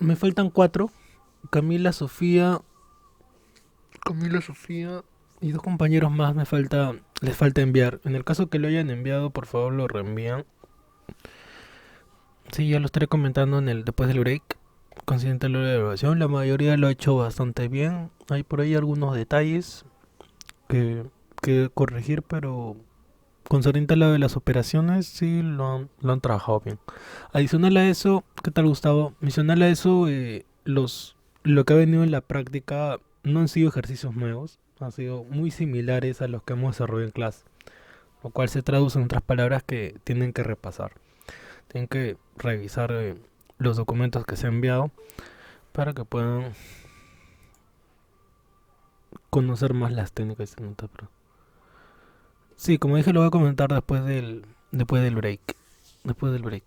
Me faltan cuatro. Camila, Sofía, Camila, Sofía y dos compañeros más les falta enviar. En el caso que lo hayan enviado, por favor lo reenvían. Sí, ya lo estaré comentando después del break. Consciente de la evaluación, la mayoría lo ha hecho bastante bien. Hay por ahí algunos detalles que, que corregir, pero concerniente a lo de las operaciones, sí lo han trabajado bien. Adicional a eso, ¿qué tal, Gustavo? Adicional a eso, lo que ha venido en la práctica no han sido ejercicios nuevos, han sido muy similares a los que hemos desarrollado en clase, lo cual se traduce en otras palabras que tienen que repasar. Tienen que revisar los documentos que se han enviado para que puedan conocer más las técnicas. Sí, como dije, lo voy a comentar después del break. Después del break.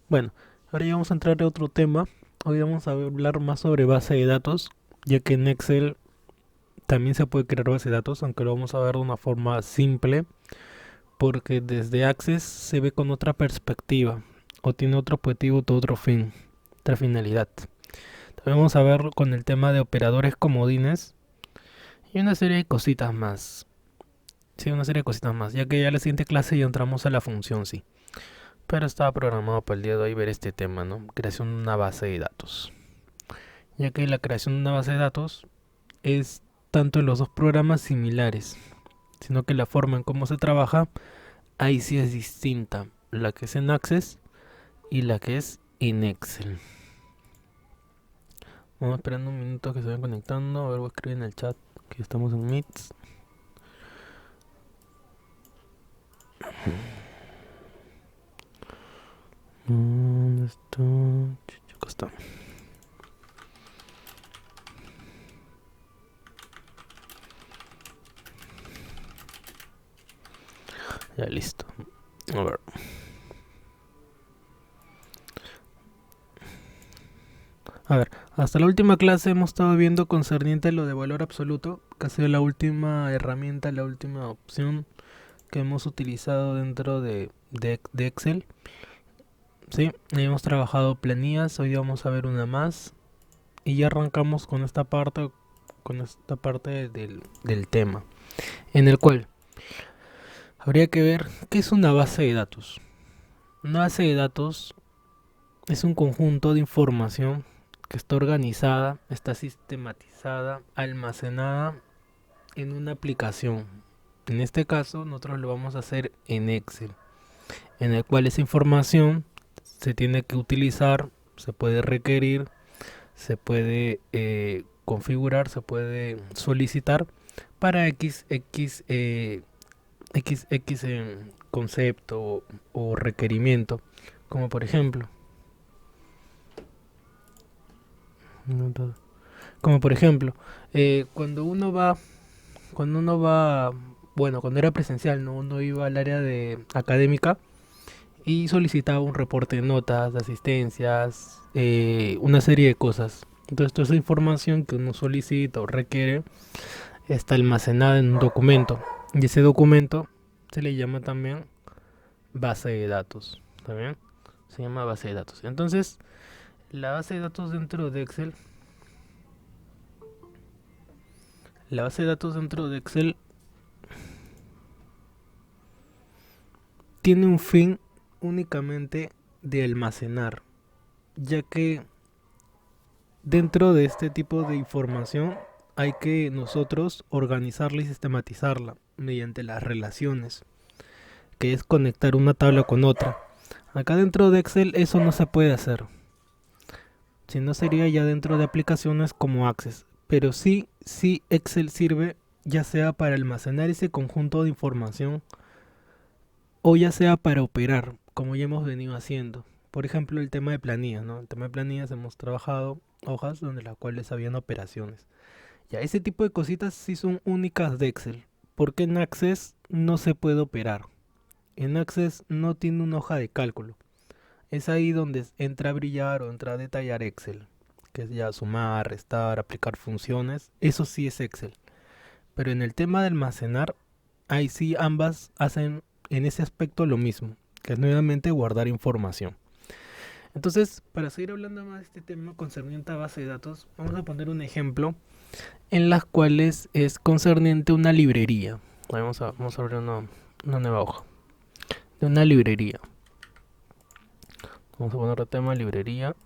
Bueno, ahora ya vamos a entrar a otro tema. Hoy vamos a hablar más sobre base de datos, ya que en Excel también se puede crear base de datos, aunque lo vamos a ver de una forma simple, porque desde Access se ve con otra perspectiva, o tiene otro objetivo, otro fin, otra finalidad. También vamos a ver con el tema de operadores comodines y una serie de cositas más. Sí, una serie de cositas más, ya que ya en la siguiente clase ya entramos a la función sí. Pero estaba programado para el día de hoy ver este tema, ¿no? Creación de una base de datos. Ya que la creación de una base de datos es tanto en los dos programas similares, sino que la forma en cómo se trabaja ahí sí es distinta. La que es en Access y la que es en Excel. Vamos esperando un minuto que se vayan conectando. A ver, voy a escribir en el chat que estamos en Meets. ¿Dónde está? Acá está. Ya listo. A ver. A ver, hasta la última clase hemos estado viendo concerniente a lo de valor absoluto, que ha sido la última herramienta, la última opción que hemos utilizado dentro de Excel. Sí, hemos trabajado planillas, hoy vamos a ver una más y ya arrancamos con esta parte del tema, en el cual habría que ver qué es una base de datos. Una base de datos es un conjunto de información que está organizada, está sistematizada, almacenada en una aplicación. En este caso, nosotros lo vamos a hacer en Excel, en el cual esa información se tiene que utilizar, se puede requerir, se puede configurar, se puede solicitar para X concepto o requerimiento, como por ejemplo, como por ejemplo, eh, cuando uno va, cuando uno va, bueno, cuando era presencial, ¿no? Uno iba al área de académica y solicitaba un reporte de notas, de asistencias, una serie de cosas. Entonces toda esa información que uno solicita o requiere está almacenada en un documento. Y ese documento se le llama también base de datos. ¿Está bien? Se llama base de datos. Entonces, la base de datos dentro de Excel, la base de datos dentro de Excel tiene un fin únicamente de almacenar, ya que dentro de este tipo de información hay que nosotros organizarla y sistematizarla mediante las relaciones, que es conectar una tabla con otra. Acá dentro de Excel eso no se puede hacer, si no sería ya dentro de aplicaciones como Access. Pero sí Excel sirve ya sea para almacenar ese conjunto de información o ya sea para operar, como ya hemos venido haciendo. Por ejemplo, el tema de planillas, ¿no? El tema de planillas hemos trabajado hojas donde las cuales habían operaciones. Ya, ese tipo de cositas sí son únicas de Excel, porque en Access no se puede operar. En Access no tiene una hoja de cálculo. Es ahí donde entra a brillar o entra a detallar Excel, que es ya sumar, restar, aplicar funciones. Eso sí es Excel. Pero en el tema de almacenar, ahí sí ambas hacen en ese aspecto lo mismo, que es nuevamente guardar información. Entonces, para seguir hablando más de este tema concerniente a base de datos, vamos a poner un ejemplo en las cuales es concerniente a una librería. Vamos a abrir una nueva hoja de una librería. Vamos a poner el tema librería.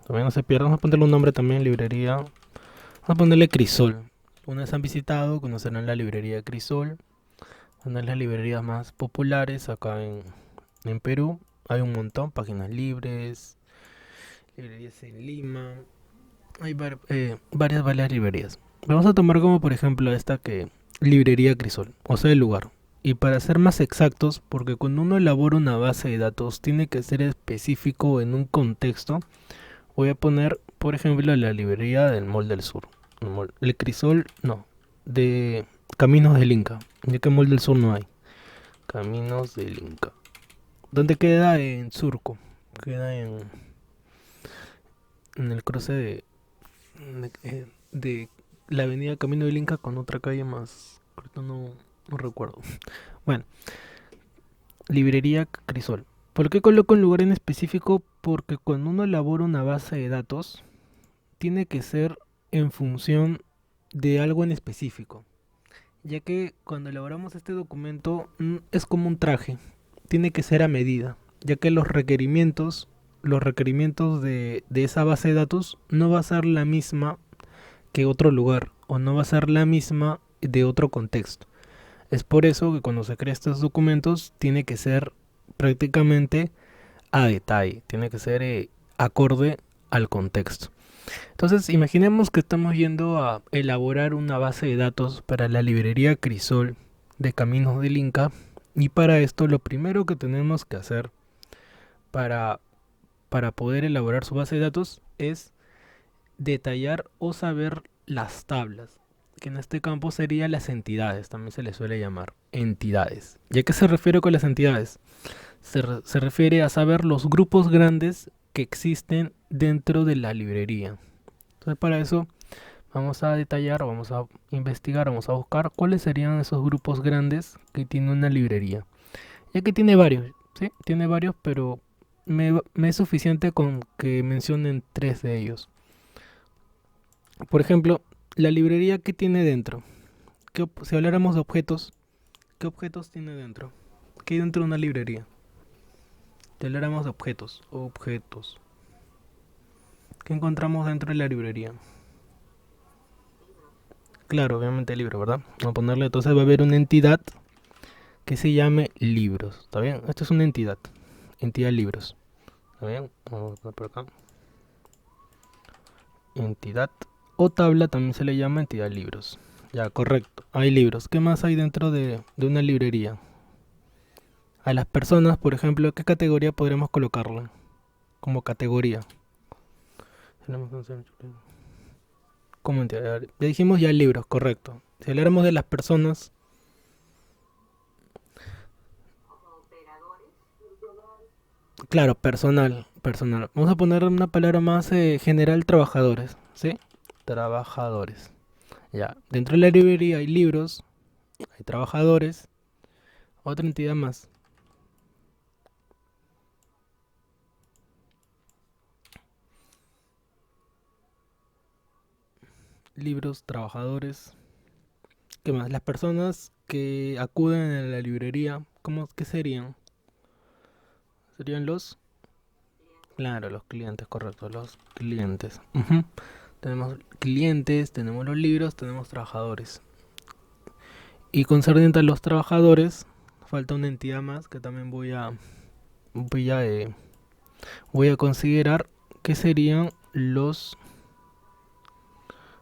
También no se pierda, vamos a ponerle un nombre también, librería. Vamos a ponerle Crisol. Una vez han visitado, conocerán la librería Crisol. Una de las librerías más populares acá en Perú. Hay un montón, páginas libres, librerías en Lima. Hay varias librerías. Vamos a tomar como por ejemplo esta que librería Crisol, o sea el lugar. Y para ser más exactos, porque cuando uno elabora una base de datos tiene que ser específico en un contexto, voy a poner por ejemplo la librería del Mall del Sur. El Crisol, no, de Caminos del Inca, ya que Mall del Sur no hay. Caminos del Inca. ¿Dónde queda? En Surco. Queda en el cruce de la avenida Camino del Inca con otra calle más. Ahorita no recuerdo. Bueno, librería Crisol. ¿Por qué coloco un lugar en específico? Porque cuando uno elabora una base de datos, tiene que ser en función de algo en específico. Ya que cuando elaboramos este documento es como un traje, tiene que ser a medida, ya que los requerimientos de esa base de datos no va a ser la misma que otro lugar o no va a ser la misma de otro contexto. Es por eso que cuando se crea estos documentos tiene que ser prácticamente a detalle, tiene que ser acorde al contexto. Entonces, imaginemos que estamos yendo a elaborar una base de datos para la librería Crisol de Caminos del Inca. Y para esto, lo primero que tenemos que hacer para, para poder elaborar su base de datos es detallar o saber las tablas, que en este campo serían las entidades, también se les suele llamar entidades. ¿Y a qué se refiere con las entidades? Se refiere a saber los grupos grandes que existen dentro de la librería. Entonces para eso vamos a detallar, vamos a investigar, vamos a buscar cuáles serían esos grupos grandes que tiene una librería. Ya que tiene varios, ¿sí? Tiene varios, pero me es suficiente con que mencionen tres de ellos. Por ejemplo, la librería que tiene dentro. Si habláramos de objetos, ¿qué objetos tiene dentro? ¿Qué hay dentro de una librería? Si habláramos de objetos. ¿Qué encontramos dentro de la librería? Claro, obviamente libros, ¿verdad? Vamos a ponerle, entonces va a haber una entidad que se llame libros. ¿Está bien? Esto es una entidad. Entidad libros. ¿Está bien? Vamos a poner por acá. Entidad o tabla también se le llama entidad libros. Ya, correcto. Hay libros. ¿Qué más hay dentro de una librería? A las personas, por ejemplo, ¿qué categoría podríamos colocarla? Como categoría. Como entidad. Ya dijimos ya libros, correcto. Si habláramos de las personas, claro, personal. Vamos a poner una palabra más general, trabajadores, ¿sí? Trabajadores. Ya, dentro de la librería hay libros, hay trabajadores, otra entidad más. Libros, trabajadores. ¿Qué más? Las personas que acuden a la librería, ¿qué serían? ¿Serían los? Claro, los clientes, correcto, los clientes. Ujú. Tenemos clientes, tenemos los libros, tenemos trabajadores. Y concerniente a los trabajadores, falta una entidad más que también voy a, eh, voy a considerar que serían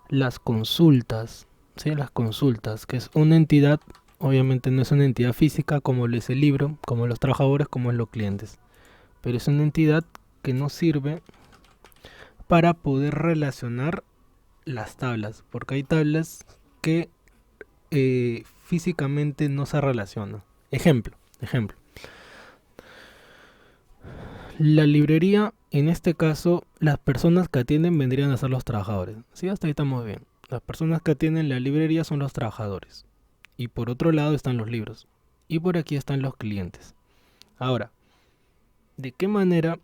las consultas, ¿sí? Las consultas, que es una entidad, obviamente no es una entidad física como lo es el libro, como los trabajadores, como es los clientes, pero es una entidad que nos sirve para poder relacionar las tablas, porque hay tablas que físicamente no se relacionan. Ejemplo. La librería, en este caso, las personas que atienden vendrían a ser los trabajadores. Sí, hasta ahí estamos bien. Las personas que atienden la librería son los trabajadores. Y por otro lado están los libros. y por aquí están los clientes. Ahora, ¿de qué manera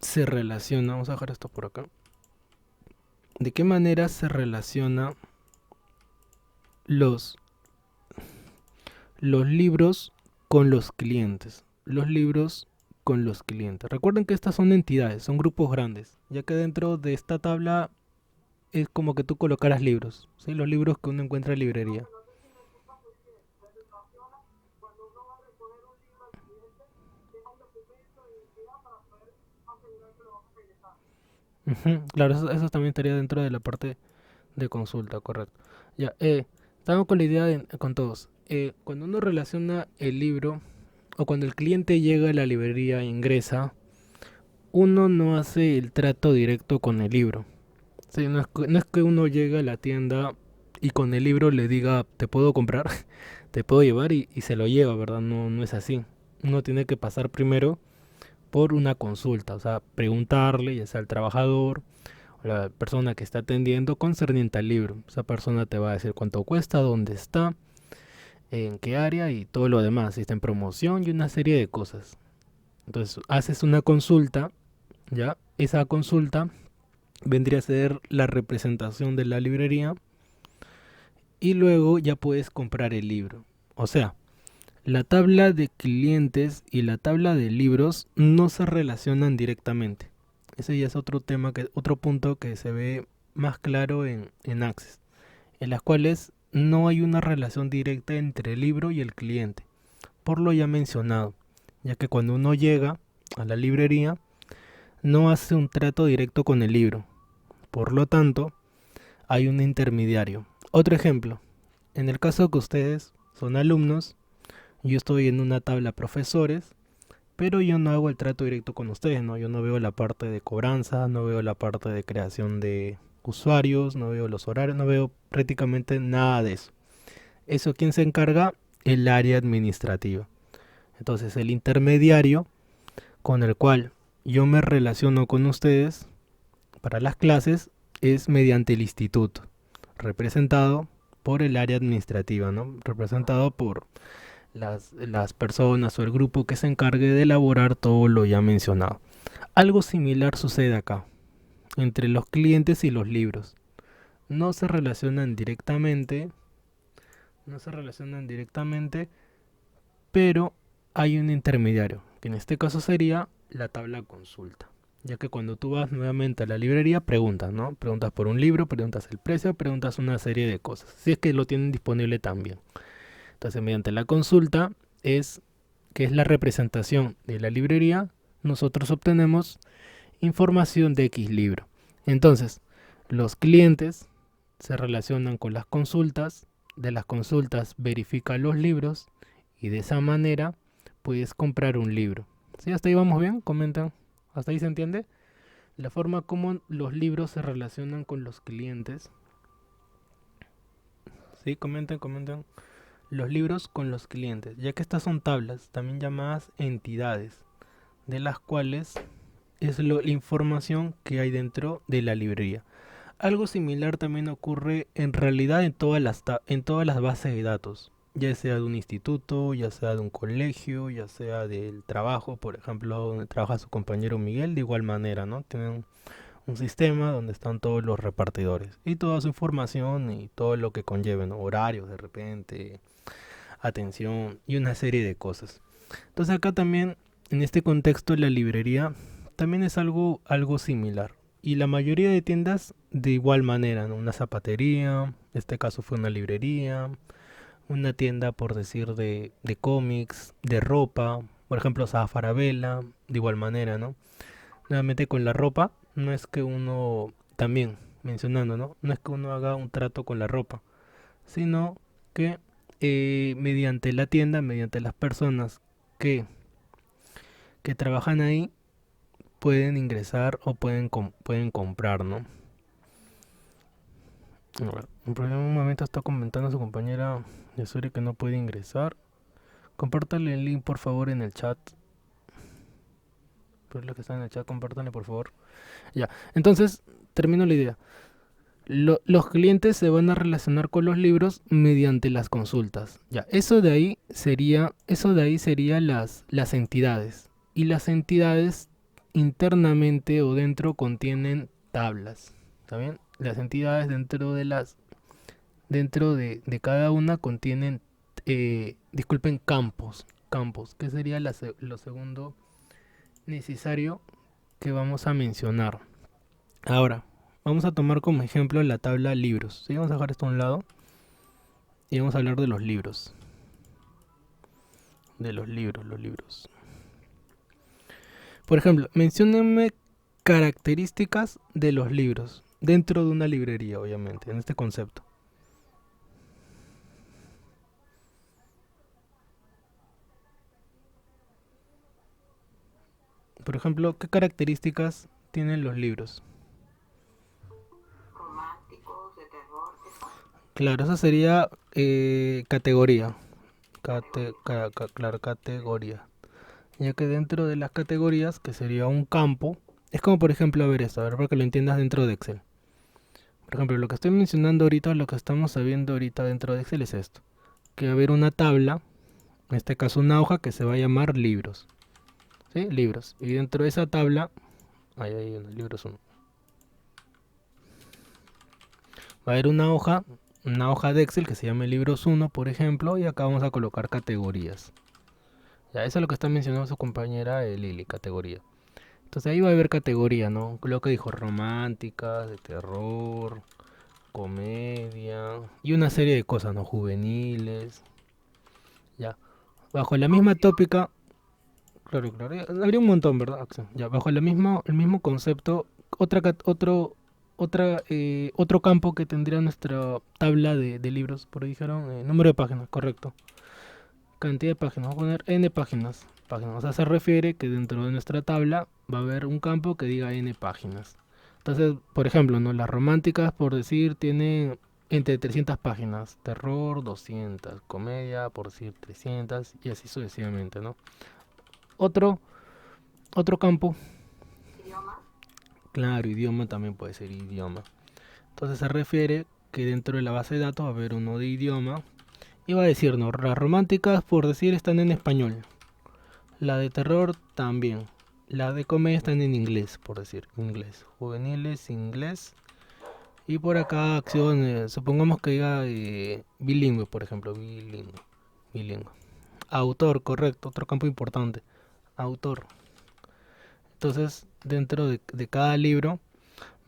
se relaciona? Vamos a dejar esto por acá. ¿De qué manera se relaciona los, los libros con los clientes? Los libros con los clientes. Recuerden que estas son entidades, son grupos grandes, ya que dentro de esta tabla es como que tú colocaras libros, ¿sí? Los libros que uno encuentra en librería. Ujú, claro, eso también estaría dentro de la parte de consulta, correcto. Ya, estamos con la idea con todos. Cuando uno relaciona el libro o cuando el cliente llega a la librería e ingresa, uno no hace el trato directo con el libro. Sí, no es que uno llegue a la tienda y con el libro le diga, te puedo comprar, te puedo llevar y se lo lleva, ¿verdad? No, no es así. Uno tiene que pasar primero por una consulta, o sea, preguntarle, ya sea al trabajador o la persona que está atendiendo concerniente al libro. Esa persona te va a decir cuánto cuesta, dónde está, en qué área y todo lo demás, si está en promoción y una serie de cosas. Entonces, haces una consulta, ¿ya? Esa consulta vendría a ser la representación de la librería y luego ya puedes comprar el libro. O sea, la tabla de clientes y la tabla de libros no se relacionan directamente. Ese ya es otro tema, otro punto que se ve más claro en Access, en las cuales no hay una relación directa entre el libro y el cliente, por lo ya mencionado, ya que cuando uno llega a la librería no hace un trato directo con el libro, por lo tanto hay un intermediario. Otro ejemplo, en el caso que ustedes son alumnos, yo estoy en una tabla profesores, pero yo no hago el trato directo con ustedes, ¿no? Yo no veo la parte de cobranza, no veo la parte de creación de usuarios, no veo los horarios, no veo prácticamente nada de eso. Eso, ¿quién se encarga? El área administrativa. Entonces, el intermediario con el cual yo me relaciono con ustedes para las clases es mediante el instituto, representado por el área administrativa, ¿no? Representado por las personas o el grupo que se encargue de elaborar todo lo ya mencionado. Algo similar sucede acá, entre los clientes y los libros. No se relacionan directamente, no se relacionan directamente, pero hay un intermediario, que en este caso sería la tabla consulta. Ya que cuando tú vas nuevamente a la librería, preguntas, ¿no? Preguntas por un libro, preguntas el precio, preguntas una serie de cosas. Si es que lo tienen disponible también. Entonces, mediante la consulta, que es la representación de la librería, nosotros obtenemos información de X libro. Entonces, los clientes se relacionan con las consultas, de las consultas verifican los libros y de esa manera puedes comprar un libro. ¿Sí? ¿Hasta ahí vamos bien? Comentan. ¿Hasta ahí se entiende? La forma como los libros se relacionan con los clientes. ¿Sí? Comenten, comenten. Los libros con los clientes, ya que estas son tablas, también llamadas entidades, de las cuales es la información que hay dentro de la librería. Algo similar también ocurre en realidad en todas las bases de datos, ya sea de un instituto, ya sea de un colegio, ya sea del trabajo, por ejemplo, donde trabaja su compañero Miguel, de igual manera, ¿no? Tienen un sistema donde están todos los repartidores y toda su información y todo lo que conlleve, ¿no? Horarios de repente, atención y una serie de cosas. Entonces acá también, en este contexto, la librería también es algo similar. Y la mayoría de tiendas de igual manera, ¿no? Una zapatería, en este caso fue una librería, una tienda por decir de cómics, de ropa, por ejemplo Farabella, de igual manera, ¿no? Nuevamente con la ropa, no es que uno, también mencionando, ¿no? No es que uno haga un trato con la ropa, sino que mediante la tienda, mediante las personas que, que trabajan ahí, pueden ingresar o pueden comprar, ¿no? A ver, por un momento está comentando a su compañera Yasuri que no puede ingresar. Compártale el link por favor en el chat. Por los que están en el chat, compártanle por favor. Ya, entonces termino la idea. Los clientes se van a relacionar con los libros mediante las consultas. Ya, eso de ahí sería las entidades. Y las entidades internamente o dentro contienen tablas. ¿Está bien? Las entidades dentro de cada una contienen, disculpen, campos. Campos, que sería lo segundo necesario que vamos a mencionar. Ahora, vamos a tomar como ejemplo la tabla libros. ¿Sí? Vamos a dejar esto a un lado y vamos a hablar de los libros. De los libros. Por ejemplo, menciónenme características de los libros dentro de una librería, obviamente, en este concepto. Por ejemplo, ¿qué características tienen los libros? Claro, esa sería categoría. Claro, categoría. Ya que dentro de las categorías, que sería un campo, es como por ejemplo, a ver esto, a ver, para que lo entiendas dentro de Excel. Por ejemplo, lo que estoy mencionando ahorita, lo que estamos sabiendo ahorita dentro de Excel es esto. Que va a haber una tabla, en este caso una hoja que se va a llamar libros. ¿Sí? Libros. Y dentro de esa tabla, ahí hay uno, libros uno. Va a haber una hoja de Excel que se llame libros uno, por ejemplo, y acá vamos a colocar categorías. Ya, eso es lo que está mencionando su compañera Lili, categoría. Entonces ahí va a haber categoría, ¿no? Lo que dijo, románticas, de terror, comedia y una serie de cosas, ¿no? Juveniles, ya. Bajo la misma tópica, claro, claro, habría un montón, ¿verdad? Acción. Ya, bajo el mismo concepto, otro campo que tendría nuestra tabla de libros, por ahí dijeron, número de páginas, correcto. Cantidad de páginas, vamos a poner n páginas. Páginas, o sea, se refiere que dentro de nuestra tabla va a haber un campo que diga n páginas. Entonces, por ejemplo, ¿no? Las románticas, por decir, tienen entre 300 páginas, terror 200, comedia, por decir 300 y así sucesivamente, ¿no? Otro, otro campo, claro, idioma también puede ser idioma. Entonces se refiere que dentro de la base de datos va a haber uno de idioma y va a decir, ¿no? Las románticas, por decir, están en español. La de terror también. La de comedia están en inglés, por decir, inglés. Juveniles, inglés. Y por acá acciones, supongamos que diga bilingüe, por ejemplo, bilingüe, bilingüe. Autor, correcto, otro campo importante. Autor. Entonces, dentro de cada libro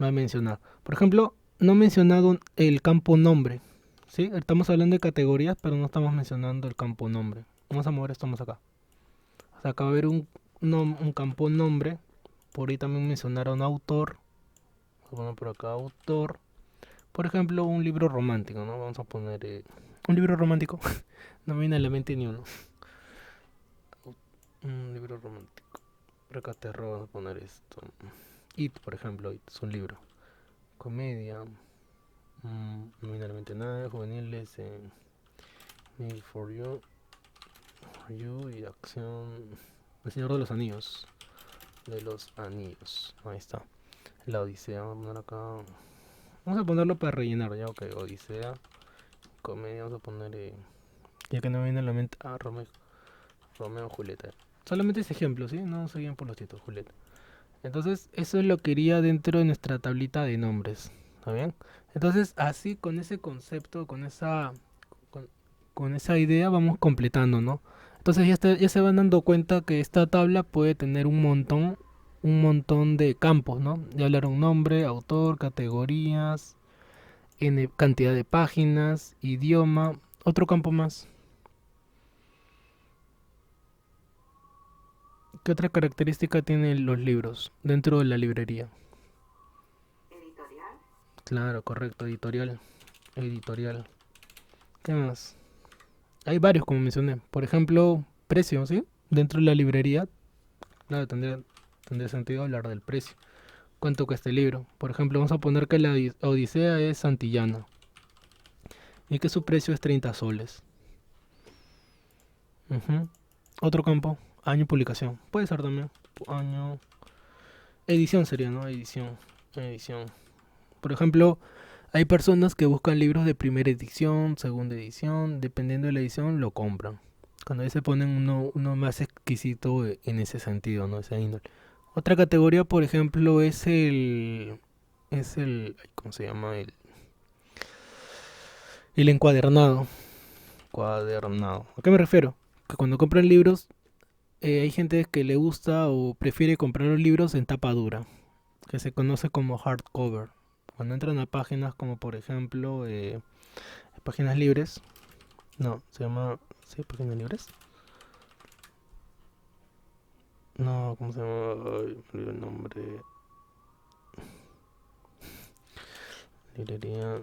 va a mencionar. Por ejemplo, no he mencionado el campo nombre. ¿Sí? Estamos hablando de categorías, pero no estamos mencionando el campo nombre. Vamos a mover esto más acá. O sea, acá va a haber un campo nombre. Por ahí también mencionaron autor. Vamos a poner por acá autor. Por ejemplo, un libro romántico, ¿no? Vamos a poner un libro romántico. No me viene a la mente ni uno. Un libro romántico. Por acá terror, vamos a poner esto. It, por ejemplo, It es un libro. Comedia. No me viene a la mente nada. Juveniles. Need for you. For you y acción. El Señor de los Anillos. De los Anillos. Ahí está. La Odisea. Vamos a poner acá. Vamos a ponerlo para rellenar, ya, ok. Odisea. Comedia, vamos a poner. Ya que no me viene a la mente. Ah, Romeo, Julieta. Solamente ese ejemplo, ¿sí? No seguían por los títulos, Julieta. Entonces, eso es lo que iría dentro de nuestra tablita de nombres. ¿Está bien? Entonces, así con ese concepto, con, con esa idea, vamos completando, ¿no? Entonces ya se van dando cuenta que esta tabla puede tener un montón de campos, ¿no? Ya hablaron nombre, autor, categorías, N cantidad de páginas, idioma, otro campo más. ¿Qué otra característica tienen los libros dentro de la librería? Claro, correcto, editorial. Editorial. ¿Qué más? Hay varios, como mencioné. Por ejemplo, precio, ¿sí? Dentro de la librería, claro, tendría sentido hablar del precio. ¿Cuánto cuesta el libro? Por ejemplo, vamos a poner que la Odisea es Santillana y que su precio es 30 soles. Ujú. Otro campo, año y publicación. Puede ser también. Año. Edición sería, ¿no? Edición. Edición. Por ejemplo, Hay personas que buscan libros de primera edición, segunda edición, dependiendo de la edición, lo compran. Cuando ahí se ponen uno más exquisito en ese sentido, ¿no? Esa índole. Otra categoría, por ejemplo, ¿cómo se llama? El encuadernado. Cuadernado. ¿A qué me refiero? Que cuando compran libros, hay gente que le gusta o prefiere comprar los libros en tapa dura, que se conoce como hardcover. Cuando entran a páginas como por ejemplo páginas libres, no, se llama, ¿sí? Páginas libres. No, ¿cómo se llama? Ay, me olvidé el nombre. Librería.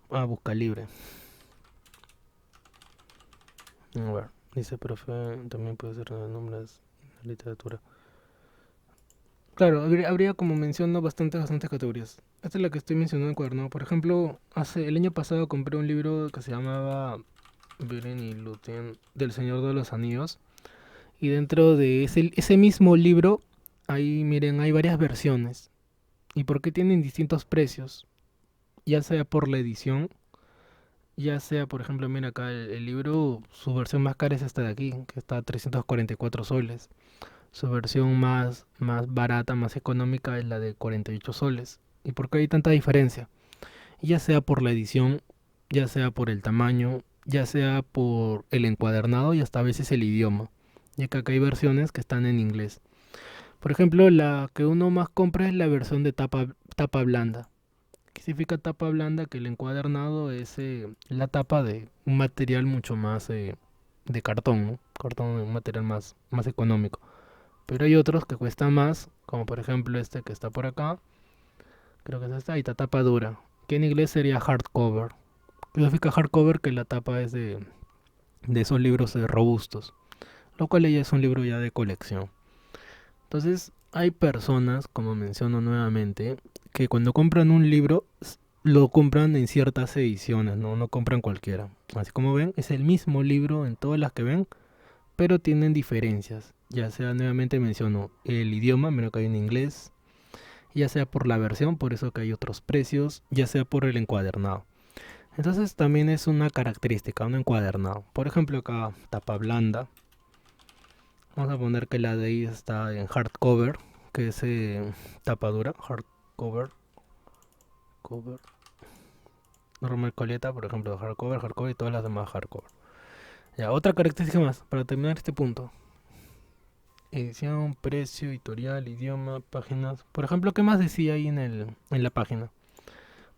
Ah, Busca Libre. A ver, dice profe, también puede ser nombres de literatura. Claro, habría como menciono bastantes categorías. Esta es la que estoy mencionando en cuaderno. Por ejemplo, el año pasado compré un libro que se llamaba Beren y Lúthien del Señor de los Anillos. Y dentro de ese mismo libro, ahí miren, hay varias versiones. ¿Y por qué tienen distintos precios? Ya sea por la edición, ya sea, por ejemplo, mira acá el libro, su versión más cara es esta de aquí, que está a 344 soles. Su versión más barata, más económica es la de 48 soles. ¿Y por qué hay tanta diferencia? Ya sea por la edición, ya sea por el tamaño, ya sea por el encuadernado y hasta a veces el idioma, ya que acá hay versiones que están en inglés. Por ejemplo, la que uno más compra es la versión de tapa blanda. ¿Qué significa tapa blanda? Que el encuadernado es la tapa de un material mucho más de cartón, ¿no? Cartón es un material más económico. Pero hay otros que cuestan más, como por ejemplo este que está por acá. Creo que es esta, y esta tapa dura, que en inglés sería hardcover. ¿Qué significa hardcover? Que la tapa es de esos libros robustos, lo cual ya es un libro ya de colección. Entonces, hay personas, como menciono nuevamente, que cuando compran un libro, lo compran en ciertas ediciones, ¿no? No compran cualquiera. Así como ven, es el mismo libro en todas las que ven, pero tienen diferencias. Ya sea, nuevamente menciono, el idioma, mira que hay en inglés, ya sea por la versión, por eso que hay otros precios, ya sea por el encuadernado. Entonces también es una característica, un encuadernado. Por ejemplo, acá tapa blanda. Vamos a poner que la de ahí está en hardcover, que es tapa dura, hardcover, cover, normal coleta, por ejemplo, hardcover y todas las demás hardcover. Ya, otra característica más, para terminar este punto. Edición, precio, editorial, idioma, páginas. Por ejemplo, ¿qué más decía ahí en la página?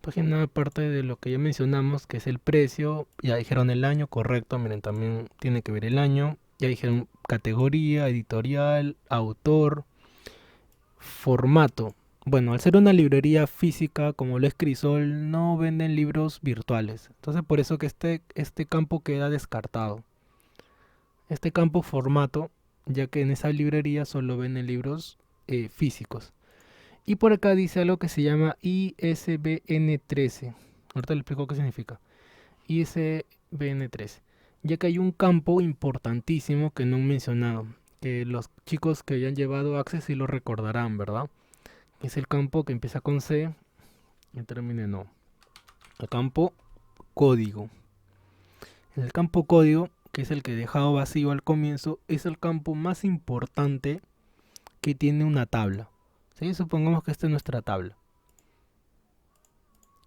Página aparte de lo que ya mencionamos, que es el precio, ya dijeron el año, correcto, miren, también tiene que ver el año. Ya dijeron categoría, editorial, autor, formato. Bueno, al ser una librería física como lo es Crisol, no venden libros virtuales. Entonces por eso que este campo queda descartado. Este campo formato, ya que en esa librería solo venden libros físicos. Y por acá dice algo que se llama ISBN 13. Ahorita le explico qué significa. ISBN 13. Ya que hay un campo importantísimo que no he mencionado. Que los chicos que hayan llevado Access sí lo recordarán, ¿verdad? Es el campo que empieza con C y termina en O. El campo código. En el campo código, que es el que he dejado vacío al comienzo, es el campo más importante que tiene una tabla. ¿Sí? Supongamos que esta es nuestra tabla.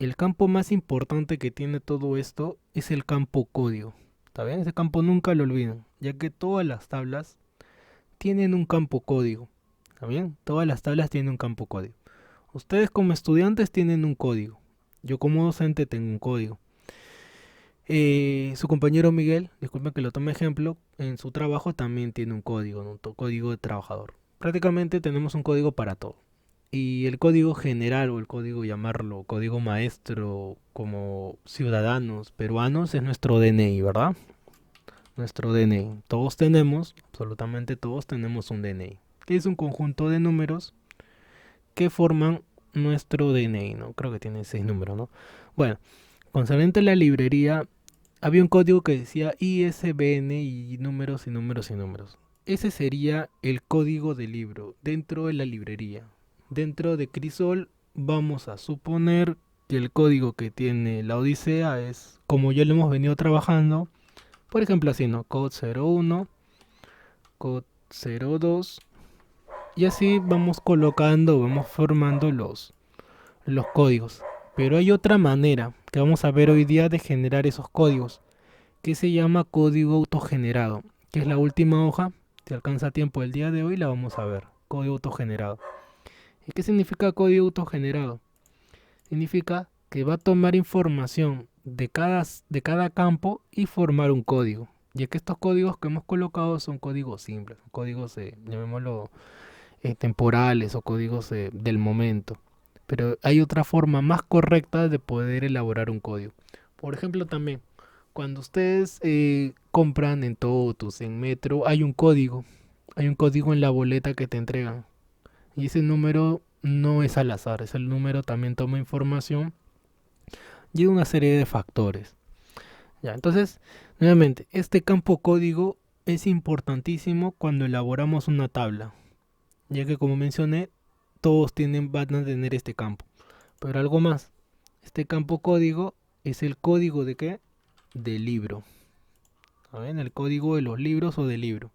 El campo más importante que tiene todo esto es el campo código. ¿Está bien? Ese campo nunca lo olviden, ya que todas las tablas tienen un campo código. ¿Está bien? Todas las tablas tienen un campo código. Ustedes como estudiantes tienen un código. Yo como docente tengo un código. Su compañero Miguel, disculpen que lo tome ejemplo, en su trabajo también tiene un código, ¿no? Un código de trabajador. Prácticamente tenemos un código para todo. Y el código general o el código llamarlo código maestro como ciudadanos peruanos es nuestro DNI, ¿verdad? Nuestro DNI. Todos tenemos, absolutamente todos tenemos un DNI, que es un conjunto de números que forman nuestro DNI, ¿no? Creo que tiene 6 números, ¿no? Bueno, concernente a la librería, había un código que decía ISBN y números y números y números. ese sería el código del libro dentro de la librería. Dentro de Crisol vamos a suponer que el código que tiene la Odisea es como ya lo hemos venido trabajando, por ejemplo así, ¿no? Code 01, code 02, y así vamos colocando, vamos formando los códigos. Pero hay otra manera que vamos a ver hoy día de generar esos códigos, que se llama código autogenerado, que es la última hoja. Si alcanza tiempo el día de hoy la vamos a ver. Código autogenerado. ¿Y qué significa código autogenerado? Significa que va a tomar información de cada campo y formar un código. Ya que estos códigos que hemos colocado son códigos simples, códigos, llamémoslo, temporales o códigos del momento. Pero hay otra forma más correcta de poder elaborar un código. Por ejemplo, también, cuando ustedes compran en Totus, en Metro, hay un código. Hay un código en la boleta que te entregan. Y ese número no es al azar. Ese número también toma información y una serie de factores. Ya, entonces, nuevamente, este campo código es importantísimo cuando elaboramos una tabla, ya que como mencioné, todos van a tener este campo. Pero algo más, este campo código es el código de qué? Del libro. ¿Saben? El código de los libros o del libro.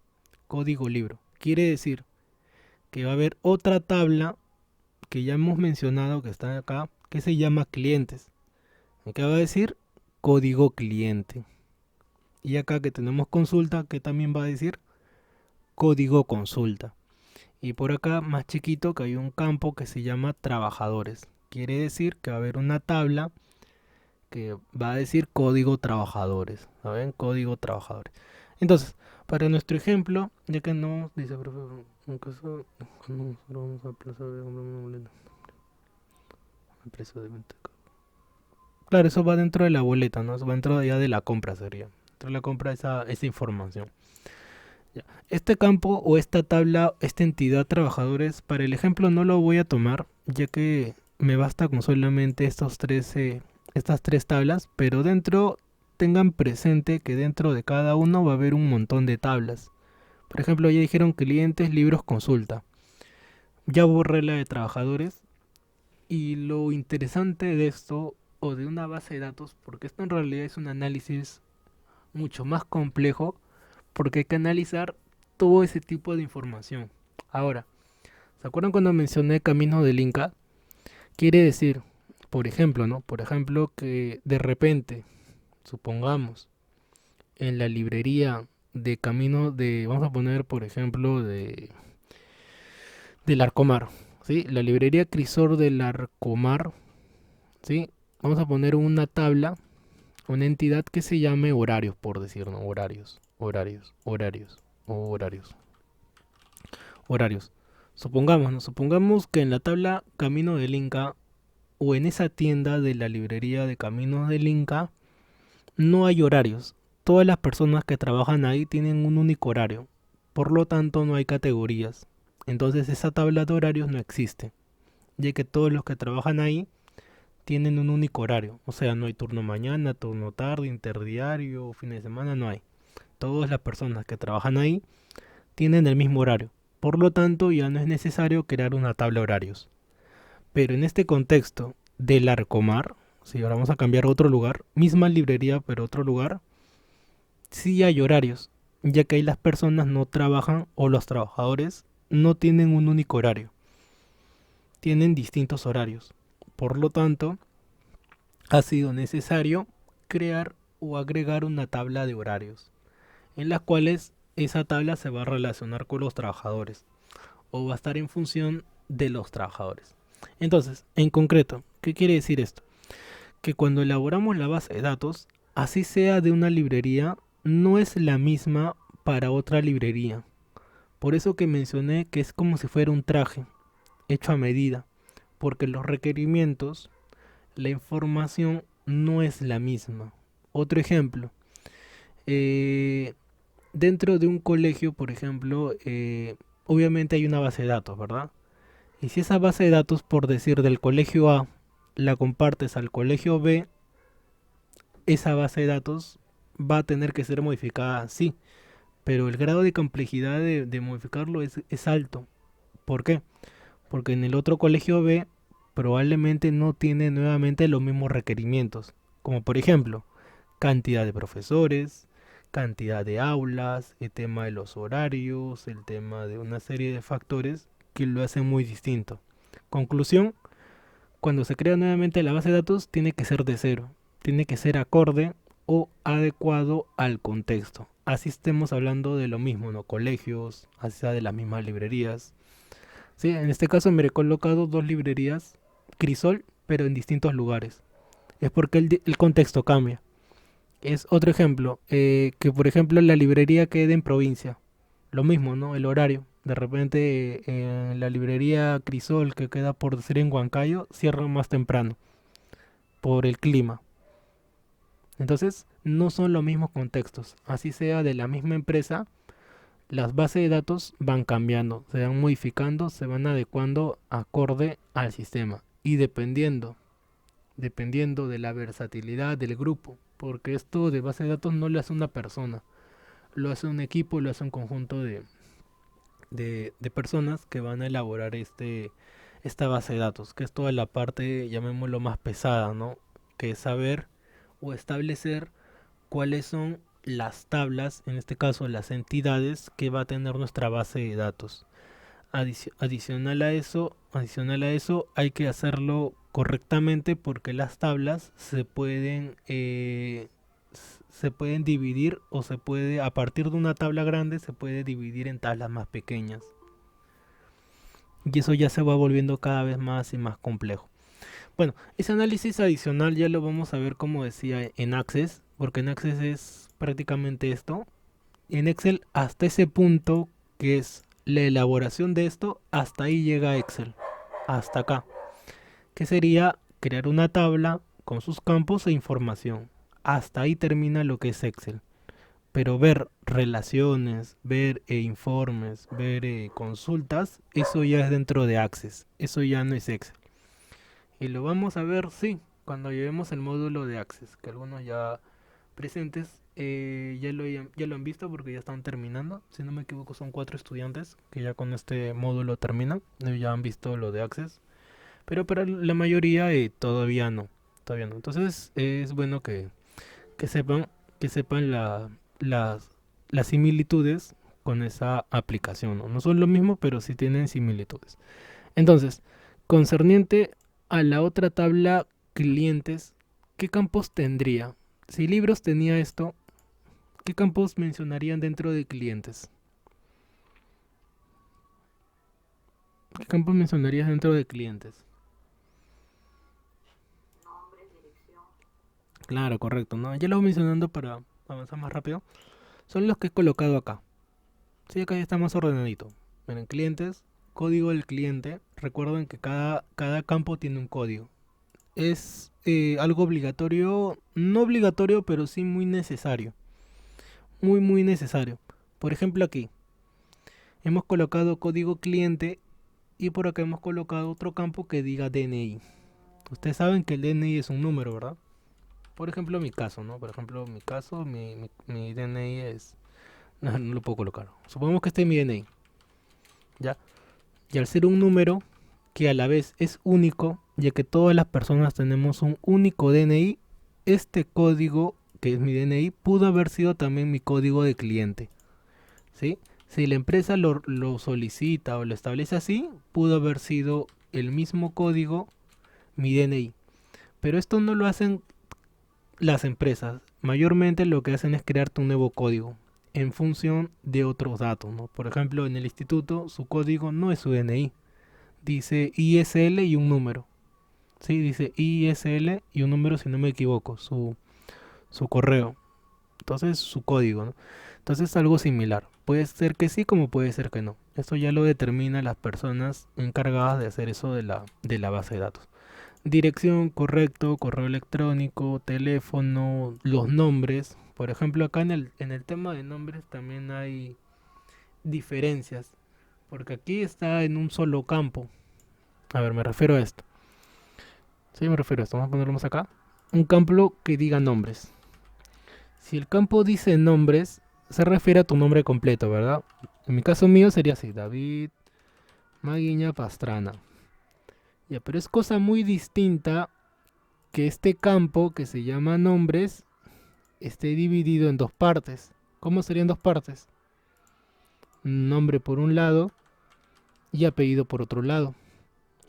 Código libro. Quiere decir que va a haber otra tabla que ya hemos mencionado que está acá, que se llama clientes. ¿Qué va a decir? Código cliente. Y acá que tenemos consulta, que también va a decir código consulta. Y por acá, más chiquito, que hay un campo que se llama trabajadores. Quiere decir que va a haber una tabla que va a decir código trabajadores. ¿Saben? Código trabajadores. Entonces, para nuestro ejemplo, ya que no dice, profe, un caso, cuando vamos a plaza de una boleta, el precio de venta. Claro, eso va dentro de la boleta, ¿no? Eso va dentro ya de la compra, sería. Dentro de la compra esa información. Ya. Este campo o esta tabla, esta entidad trabajadores, para el ejemplo no lo voy a tomar, ya que me basta con solamente estas tres tablas, pero dentro tengan presente que dentro de cada uno va a haber un montón de tablas. Por ejemplo, ya dijeron clientes, libros, consulta. Ya borré la de trabajadores. Y lo interesante de esto, o de una base de datos, porque esto en realidad es un análisis mucho más complejo, porque hay que analizar todo ese tipo de información. Ahora, ¿se acuerdan cuando mencioné camino del Inca? Quiere decir, por ejemplo, ¿no? Por ejemplo, que de repente, supongamos, en la librería de camino de, vamos a poner, por ejemplo, del Arcomar, ¿sí? La librería Crisor del Arcomar, ¿sí? Vamos a poner una tabla, una entidad que se llame horarios, por decir, ¿no? Horarios, horarios, horarios, horarios, horarios. Supongamos, ¿no? Supongamos que en la tabla Camino del Inca o en esa tienda de la librería de Caminos del Inca no hay horarios. Todas las personas que trabajan ahí tienen un único horario. Por lo tanto, no hay categorías. Entonces esa tabla de horarios no existe, ya que todos los que trabajan ahí tienen un único horario. O sea, no hay turno mañana, turno tarde, interdiario, fin de semana, no hay. Todas las personas que trabajan ahí tienen el mismo horario. Por lo tanto, ya no es necesario crear una tabla de horarios. Pero en este contexto del Arcomar, si ahora vamos a cambiar a otro lugar, misma librería pero otro lugar, sí hay horarios, ya que ahí las personas no trabajan o los trabajadores no tienen un único horario, tienen distintos horarios. Por lo tanto, ha sido necesario crear o agregar una tabla de horarios, en las cuales esa tabla se va a relacionar con los trabajadores o va a estar en función de los trabajadores. Entonces, en concreto, ¿qué quiere decir esto? Que cuando elaboramos la base de datos, así sea de una librería, no es la misma para otra librería. Por eso que mencioné que es como si fuera un traje hecho a medida, porque los requerimientos, la información no es la misma. Otro ejemplo, eh, dentro de un colegio, por ejemplo, obviamente hay una base de datos, ¿verdad? Y si esa base de datos, por decir, del colegio A, la compartes al colegio B, esa base de datos va a tener que ser modificada, sí, pero el grado de complejidad de modificarlo es alto. ¿Por qué? Porque en el otro colegio B probablemente no tiene nuevamente los mismos requerimientos, como por ejemplo, cantidad de profesores, cantidad de aulas, el tema de los horarios, el tema de una serie de factores que lo hacen muy distinto. Conclusión, cuando se crea nuevamente la base de datos tiene que ser de cero, tiene que ser acorde o adecuado al contexto. Así estemos hablando de lo mismo, ¿no? Colegios, así sea de las mismas librerías. Sí, en este caso me he colocado dos librerías Crisol, pero en distintos lugares. Es porque el contexto cambia. Es otro ejemplo, que por ejemplo la librería quede en provincia. Lo mismo, ¿no? El horario. De repente en la librería Crisol que queda por decir en Huancayo cierra más temprano por el clima. Entonces no son los mismos contextos. Así sea de la misma empresa, las bases de datos van cambiando, se van modificando, se van adecuando acorde al sistema. Y dependiendo de la versatilidad del grupo, porque esto de base de datos no lo hace una persona, lo hace un equipo, lo hace un conjunto de personas que van a elaborar esta base de datos, que es toda la parte, llamémoslo más pesada, ¿no? Que es saber o establecer cuáles son las tablas, en este caso las entidades que va a tener nuestra base de datos. Adicional a eso, hay que hacerlo correctamente porque las tablas se pueden dividir o se puede, a partir de una tabla grande, se puede dividir en tablas más pequeñas. Y eso ya se va volviendo cada vez más y más complejo. Bueno, ese análisis adicional ya lo vamos a ver como decía en Access, porque en Access es prácticamente esto. En Excel hasta ese punto que es la elaboración de esto, hasta ahí llega Excel, hasta acá, que sería crear una tabla con sus campos e información. Hasta ahí termina lo que es Excel. Pero ver relaciones, ver informes, ver consultas, eso ya es dentro de Access, eso ya no es Excel. Y lo vamos a ver, sí, cuando llevemos el módulo de Access, que algunos ya presentes ya lo han visto porque ya están terminando. Si no me equivoco, son 4 estudiantes que ya con este módulo terminan. Ya han visto lo de Access. Pero para la mayoría todavía no. Todavía no. Entonces es bueno que sepan, que sepan las similitudes con esa aplicación, ¿no? No son lo mismo, pero sí tienen similitudes. Entonces, concerniente a la otra tabla clientes, ¿qué campos tendría? Si libros tenía esto, ¿qué campos mencionarían dentro de clientes? ¿Qué campos mencionarías dentro de clientes? Claro, correcto, ¿no? Ya lo voy mencionando para avanzar más rápido. Son los que he colocado acá. Sí, acá ya está más ordenadito. Miren, clientes, código del cliente. Recuerden que cada campo tiene un código. Es algo obligatorio, no obligatorio, pero sí muy necesario. Muy, muy necesario. Por ejemplo, aquí hemos colocado código cliente y por acá hemos colocado otro campo que diga DNI. Ustedes saben que el DNI es un número, ¿verdad? Por ejemplo, mi caso, ¿no? Por ejemplo, mi caso, mi DNI es... No, no lo puedo colocar. Supongamos que este es mi DNI, ¿ya? Y al ser un número que a la vez es único, ya que todas las personas tenemos un único DNI, este código, que es mi DNI, pudo haber sido también mi código de cliente, ¿sí? Si la empresa lo solicita o lo establece así, pudo haber sido el mismo código, mi DNI. Pero esto no lo hacen las empresas. Mayormente lo que hacen es crearte un nuevo código en función de otros datos, ¿no? Por ejemplo, en el instituto su código no es su DNI. Dice ISL y un número. Sí, dice ISL y un número si no me equivoco, su correo. Entonces su código, ¿no? Entonces es algo similar. Puede ser que sí como puede ser que no. Esto ya lo determina las personas encargadas de hacer eso de la base de datos. Dirección, correcto, correo electrónico, teléfono, los nombres. Por ejemplo, acá en el tema de nombres también hay diferencias. Porque aquí está en un solo campo. A ver, me refiero a esto. Sí, me refiero a esto. Vamos a ponerlo más acá. Un campo que diga nombres. Si el campo dice nombres, se refiere a tu nombre completo, ¿verdad? En mi caso mío sería así, David Maguiña Pastrana. Ya, pero es cosa muy distinta que este campo que se llama nombres esté dividido en dos partes. ¿Cómo serían dos partes? Nombre por un lado y apellido por otro lado.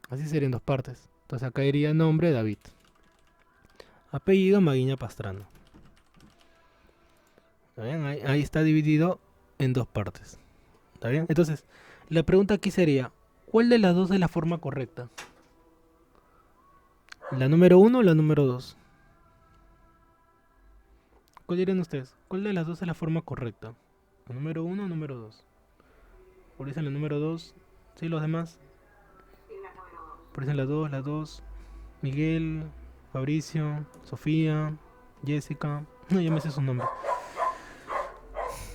Así serían dos partes. Entonces acá iría nombre David. Apellido Maguiña Pastrana. ¿Está bien? Ahí está dividido en dos partes. ¿Está bien? Entonces, la pregunta aquí sería, ¿cuál de las dos es la forma correcta? ¿La número uno o la número dos? ¿Cuál dirían ustedes? ¿Cuál de las dos es la forma correcta? ¿La número uno o número dos? Por eso la número dos. ¿Sí, los demás? Por eso las dos. Miguel, Fabricio, Sofía, Jessica. No, ya me sé su nombre.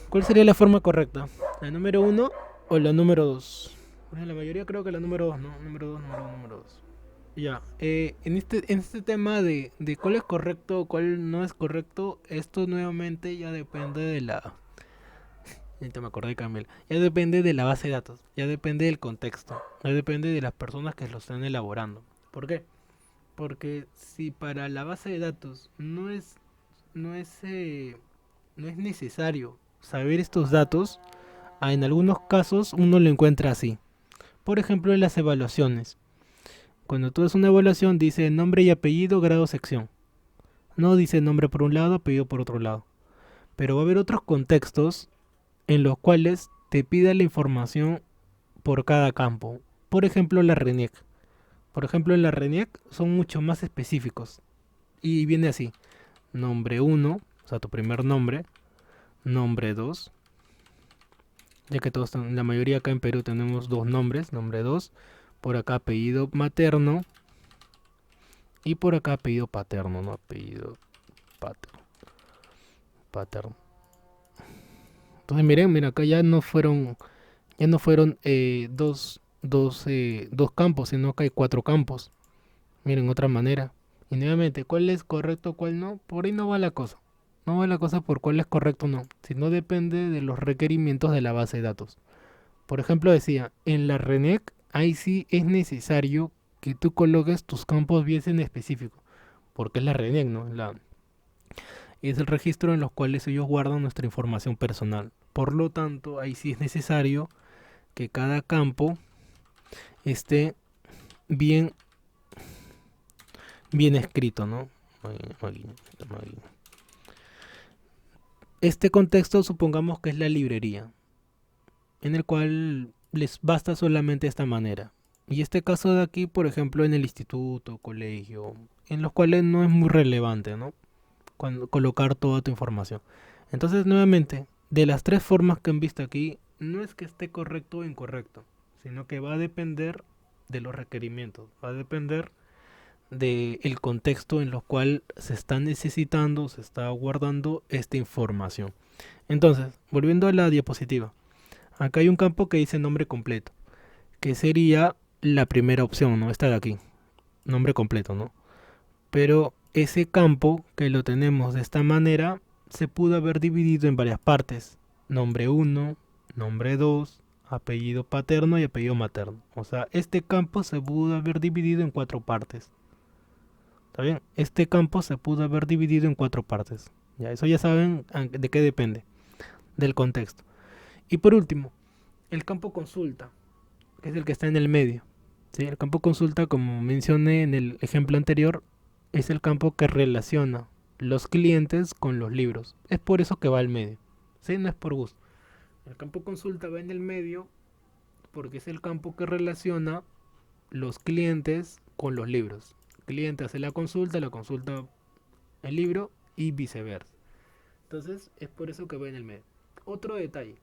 ¿Cuál sería la forma correcta? ¿La número uno o la número dos? Bueno, la mayoría creo que la número dos, ¿no? Número dos, número dos. Ya, en este tema de cuál es correcto o cuál no es correcto, esto nuevamente ya depende de la... Ya me acordé, Camila. Ya depende de la base de datos, ya depende del contexto, ya depende de las personas que lo están elaborando. ¿Por qué? Porque si para la base de datos no es, no es necesario saber estos datos, en algunos casos uno lo encuentra así. Por ejemplo, en las evaluaciones. Cuando tú haces una evaluación dice nombre y apellido, grado, sección. No dice nombre por un lado, apellido por otro lado. Pero va a haber otros contextos en los cuales te pida la información por cada campo. Por ejemplo, la RENIEC. Por ejemplo, en la RENIEC son mucho más específicos. Y viene así. Nombre uno, o sea, tu primer nombre. Nombre 2, ya que todos, la mayoría acá en Perú tenemos dos nombres. Nombre 2. Por acá apellido materno. Y por acá apellido paterno, no apellido paterno. Paterno. Entonces miren, mira, acá ya no fueron dos campos, sino que hay cuatro campos. Miren, otra manera. Y nuevamente, ¿cuál es correcto, cuál no? Por ahí no va la cosa. No va la cosa por cuál es correcto o no, sino depende de los requerimientos de la base de datos. Por ejemplo, decía, en la RENEC, ahí sí es necesario que tú coloques tus campos bien en específico, porque es la RENEC, ¿no? Es el registro en los cuales ellos guardan nuestra información personal. Por lo tanto, ahí sí es necesario que cada campo esté bien, bien escrito, ¿no? Este contexto supongamos que es la librería, en el cual les basta solamente esta manera. Y este caso de aquí, por ejemplo, en el instituto, colegio, en los cuales no es muy relevante, ¿no? Cuando colocar toda tu información. Entonces, nuevamente, de las tres formas que han visto aquí, no es que esté correcto o incorrecto, sino que va a depender de los requerimientos, va a depender del contexto en el cual se está necesitando, se está guardando esta información. Entonces, volviendo a la diapositiva, acá hay un campo que dice nombre completo, que sería la primera opción, ¿no? Esta de aquí, nombre completo, ¿no? Pero ese campo que lo tenemos de esta manera se pudo haber dividido en varias partes. Nombre uno, nombre 2, apellido paterno y apellido materno. O sea, este campo se pudo haber dividido en cuatro partes. ¿Está bien? Este campo se pudo haber dividido en cuatro partes. Ya, eso ya saben de qué depende, del contexto. Y por último, el campo consulta, que es el que está en el medio. ¿Sí? El campo consulta, como mencioné en el ejemplo anterior, es el campo que relaciona los clientes con los libros. Es por eso que va al medio. ¿Sí? No es por gusto. El campo consulta va en el medio porque es el campo que relaciona los clientes con los libros. El cliente hace la consulta el libro y viceversa. Entonces es por eso que va en el medio. Otro detalle.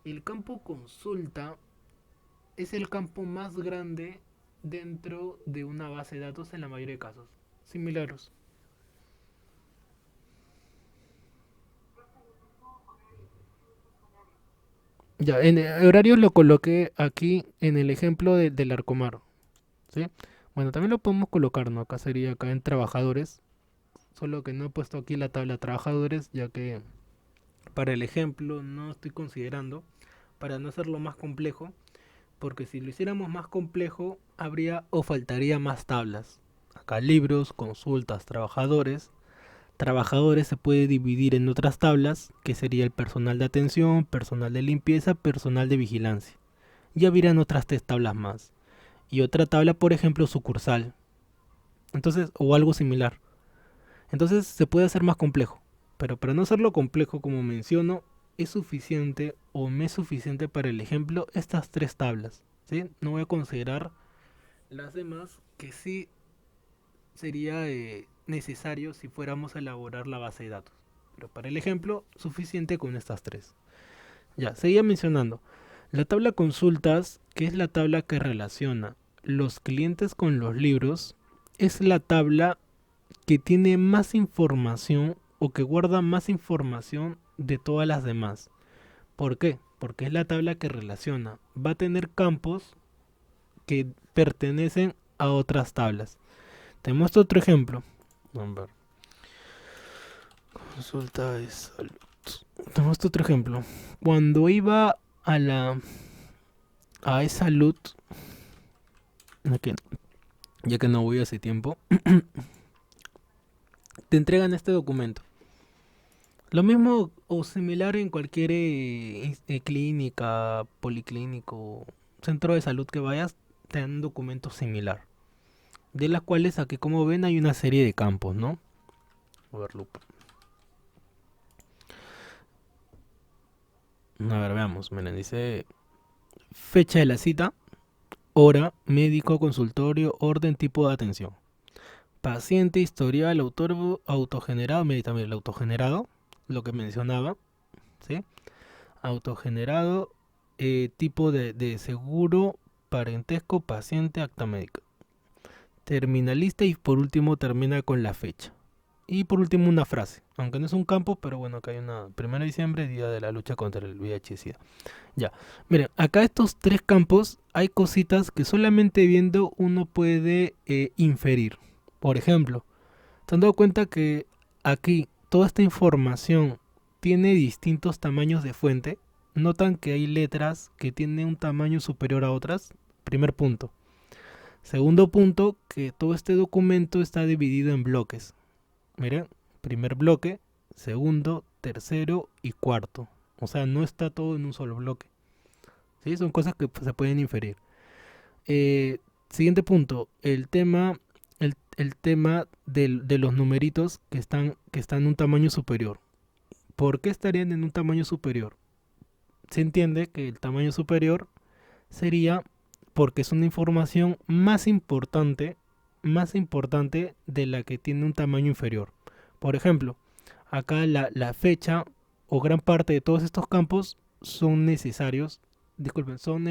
El campo consulta es el campo más grande dentro de una base de datos en la mayoría de casos. Similares. Ya, en horarios lo coloqué aquí en el ejemplo del Arcomar, ¿sí? Bueno, también lo podemos colocar, ¿no? Acá sería en trabajadores, solo que no he puesto aquí la tabla trabajadores, ya que Para el ejemplo, no estoy considerando, para no hacerlo más complejo, porque si lo hiciéramos más complejo, habría o faltaría más tablas. Acá libros, consultas, trabajadores. Trabajadores se puede dividir en otras tablas, que sería el personal de atención, personal de limpieza, personal de vigilancia. Ya habrían otras tres tablas más. Y otra tabla, por ejemplo, sucursal. Entonces, o algo similar. Entonces se puede hacer más complejo. Pero para no hacerlo complejo, como menciono, es suficiente o me es suficiente para el ejemplo estas tres tablas. ¿Sí? No voy a considerar las demás que sí sería necesario si fuéramos a elaborar la base de datos. Pero para el ejemplo, suficiente con estas tres. Ya, seguía mencionando. La tabla consultas, que es la tabla que relaciona los clientes con los libros, es la tabla que tiene más información o que guarda más información de todas las demás. ¿Por qué? Porque es la tabla que relaciona. Va a tener campos que pertenecen a otras tablas. Te muestro otro ejemplo. A ver. Consulta de salud. Te muestro otro ejemplo. Cuando iba a la a salud, ya que no voy hace tiempo, te entregan este documento. Lo mismo o similar en cualquier clínica, policlínico, centro de salud que vayas, te dan un documento similar. De las cuales aquí, como ven, hay una serie de campos, ¿no? A ver, lupa. A ver, veamos. Miren, dice fecha de la cita, hora, médico, consultorio, orden, tipo de atención. Paciente, historial, autor, autogenerado. Mira, también el autogenerado, lo que mencionaba, ¿sí? Autogenerado, tipo de seguro, parentesco, paciente, acta médica. Terminalista y por último termina con la fecha. Y por último una frase, aunque no es un campo, pero bueno, acá hay una 1 de diciembre, día de la lucha contra el VIH-Sida. Ya, miren, acá estos tres campos hay cositas que solamente viendo uno puede inferir. Por ejemplo, ¿te han dado cuenta que aquí toda esta información tiene distintos tamaños de fuente? ¿Notan que hay letras que tienen un tamaño superior a otras? Primer punto. Segundo punto, que todo este documento está dividido en bloques. Miren, primer bloque, segundo, tercero y cuarto. O sea, no está todo en un solo bloque. ¿Sí? Son cosas que se pueden inferir. Eh, Siguiente punto, el tema de los numeritos que están en un tamaño superior. ¿Por qué estarían en un tamaño superior? Se entiende que el tamaño superior sería porque es una información más importante de la que tiene un tamaño inferior. Por ejemplo, acá la fecha o gran parte de todos estos campos son necesarios, disculpen, son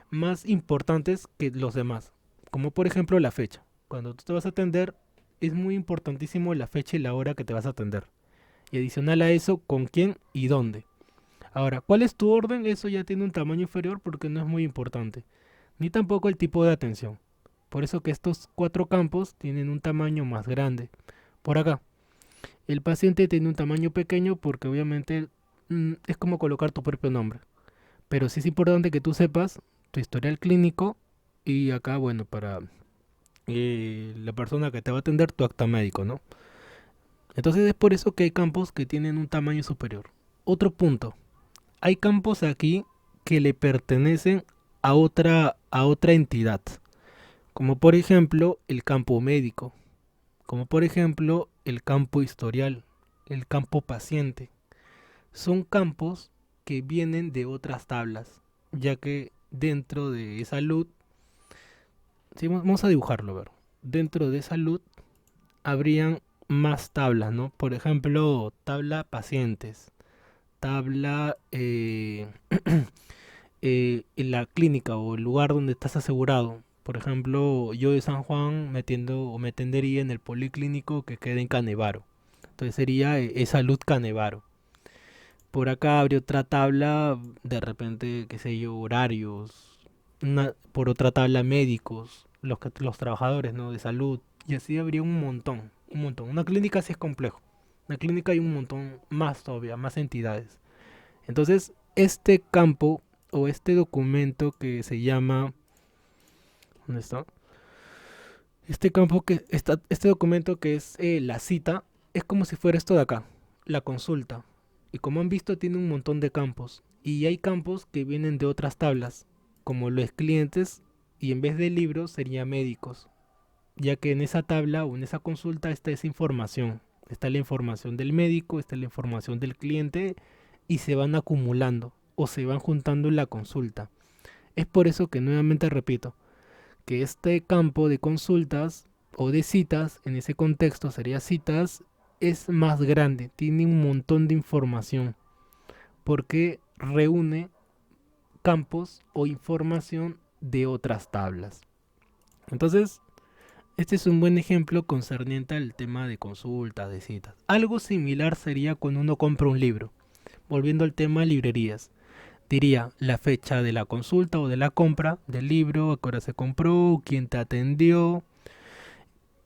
más importantes que los demás. Como por ejemplo la fecha. Cuando tú te vas a atender, es muy importantísimo la fecha y la hora que te vas a atender. Y adicional a eso, con quién y dónde. Ahora, ¿cuál es tu orden? Eso ya tiene un tamaño inferior porque no es muy importante. Ni tampoco el tipo de atención. Por eso que estos cuatro campos tienen un tamaño más grande. Por acá, el paciente tiene un tamaño pequeño porque obviamente es como colocar tu propio nombre. Pero sí es importante que tú sepas tu historial clínico y acá, bueno, para la persona que te va a atender, tu acta médico, ¿no? Entonces es por eso que hay campos que tienen un tamaño superior. Otro punto, hay campos aquí que le pertenecen a otra entidad, como por ejemplo el campo médico, como por ejemplo el campo historial, el campo paciente. Son campos que vienen de otras tablas, ya que dentro de salud, sí, vamos a dibujarlo, a ver, dentro de salud habrían más tablas, ¿no? Por ejemplo, tabla pacientes, tabla en la clínica o el lugar donde estás asegurado. Por ejemplo, yo de San Juan me atiendo o me atendería en el policlínico que queda en Canevaro. Entonces sería Salud Canevaro. Por acá habría otra tabla, de repente, qué sé yo, horarios. Por otra tabla médicos, los trabajadores, ¿no? De salud. Y así habría un montón, un montón. Una clínica sí es complejo. la clínica hay un montón más todavía, más entidades. Entonces, este campo o este documento que se llama, ¿dónde está? Este documento que es la cita, es como si fuera esto de acá, la consulta. Y como han visto, tiene un montón de campos. Y hay campos que vienen de otras tablas, como los clientes, y en vez de libros sería médicos, ya que en esa tabla o en esa consulta está esa información. Está la información del médico, está la información del cliente y se van acumulando o se van juntando en la consulta. Es por eso que nuevamente repito que este campo de consultas o de citas, en ese contexto sería citas, es más grande, tiene un montón de información porque reúne campos o información de otras tablas. Entonces, este es un buen ejemplo concerniente al tema de consultas, de citas. Algo similar sería cuando uno compra un libro. Volviendo al tema de librerías. Diría la fecha de la consulta o de la compra del libro, a qué hora se compró, quién te atendió.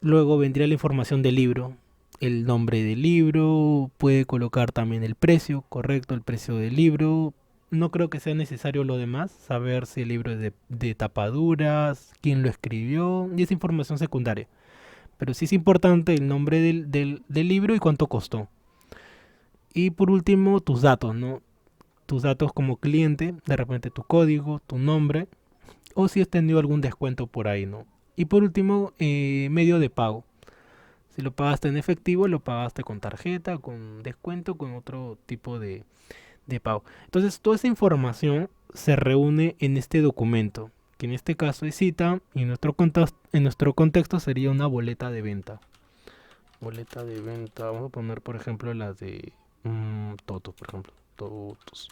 Luego vendría la información del libro, el nombre del libro, puede colocar también el precio, correcto, el precio del libro. No creo que sea necesario lo demás, saber si el libro es de tapaduras, quién lo escribió, y es información secundaria. Pero sí es importante el nombre del libro y cuánto costó. Y por último, tus datos, ¿no? Tus datos como cliente, de repente tu código, tu nombre, o si has tenido algún descuento por ahí, ¿no? Y por último, medio de pago. Si lo pagaste en efectivo, lo pagaste con tarjeta, con descuento, con otro tipo de pago. Entonces, toda esa información se reúne en este documento, que en este caso es cita, y en nuestro contexto sería una boleta de venta. Boleta de venta, vamos a poner por ejemplo las de Totos, por ejemplo. Totos.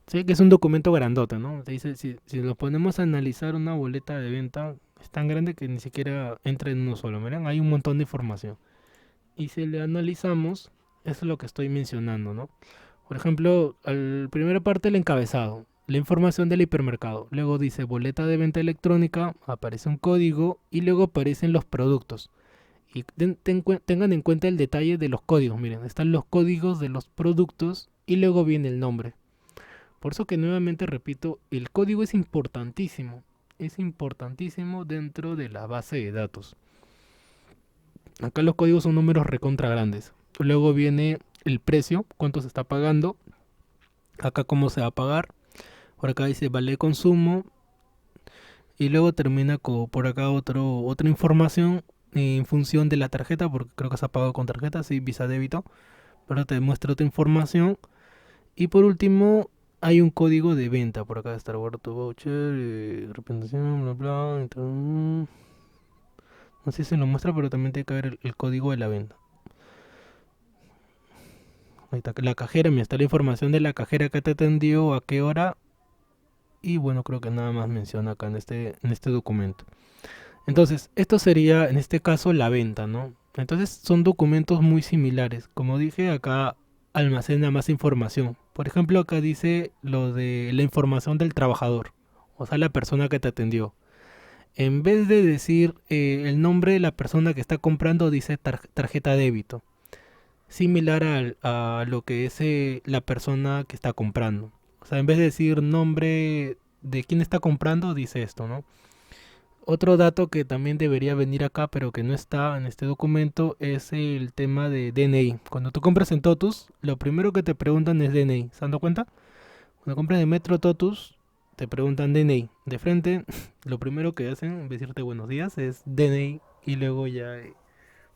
Sí, que es un documento grandote, ¿no? Te dice, si lo ponemos a analizar una boleta de venta, es tan grande que ni siquiera entra en uno solo. Miren, hay un montón de información. Y si le analizamos, eso es lo que estoy mencionando, ¿no? Por ejemplo, la primera parte el encabezado, la información del hipermercado. Luego dice boleta de venta electrónica, aparece un código y luego aparecen los productos. Y tengan en cuenta el detalle de los códigos. Miren, están los códigos de los productos y luego viene el nombre. Por eso que nuevamente repito, el código es importantísimo. Es importantísimo dentro de la base de datos. Acá los códigos son números recontra grandes. Luego viene el precio, cuánto se está pagando. Acá cómo se va a pagar. Por acá dice vale de consumo. Y luego termina con por acá otra información en función de la tarjeta, porque creo que se ha pagado con tarjeta, sí, Visa débito. Pero te muestra otra información. Y por último, hay un código de venta. Por acá está guardado tu voucher, representación, bla bla. No sé si se lo muestra, pero también tiene que ver el código de la venta. Ahí está, la cajera, me está la información de la cajera que te atendió, a qué hora. Y bueno, creo que nada más menciona acá en este documento. Entonces, esto sería en este caso la venta, ¿no? Entonces son documentos muy similares. Como dije, acá almacena más información. Por ejemplo, acá dice lo de la información del trabajador, o sea, la persona que te atendió. En vez de decir el nombre de la persona que está comprando, dice tarjeta débito. Similar a lo que es la persona que está comprando. O sea, en vez de decir nombre de quién está comprando, dice esto, ¿no? Otro dato que también debería venir acá, pero que no está en este documento, es el tema de DNI. Cuando tú compras en Totus, lo primero que te preguntan es DNI. ¿Se han dado cuenta? Cuando compras en Metro Totus, te preguntan DNI. De frente, lo primero que hacen, en vez de decirte buenos días, es DNI y luego ya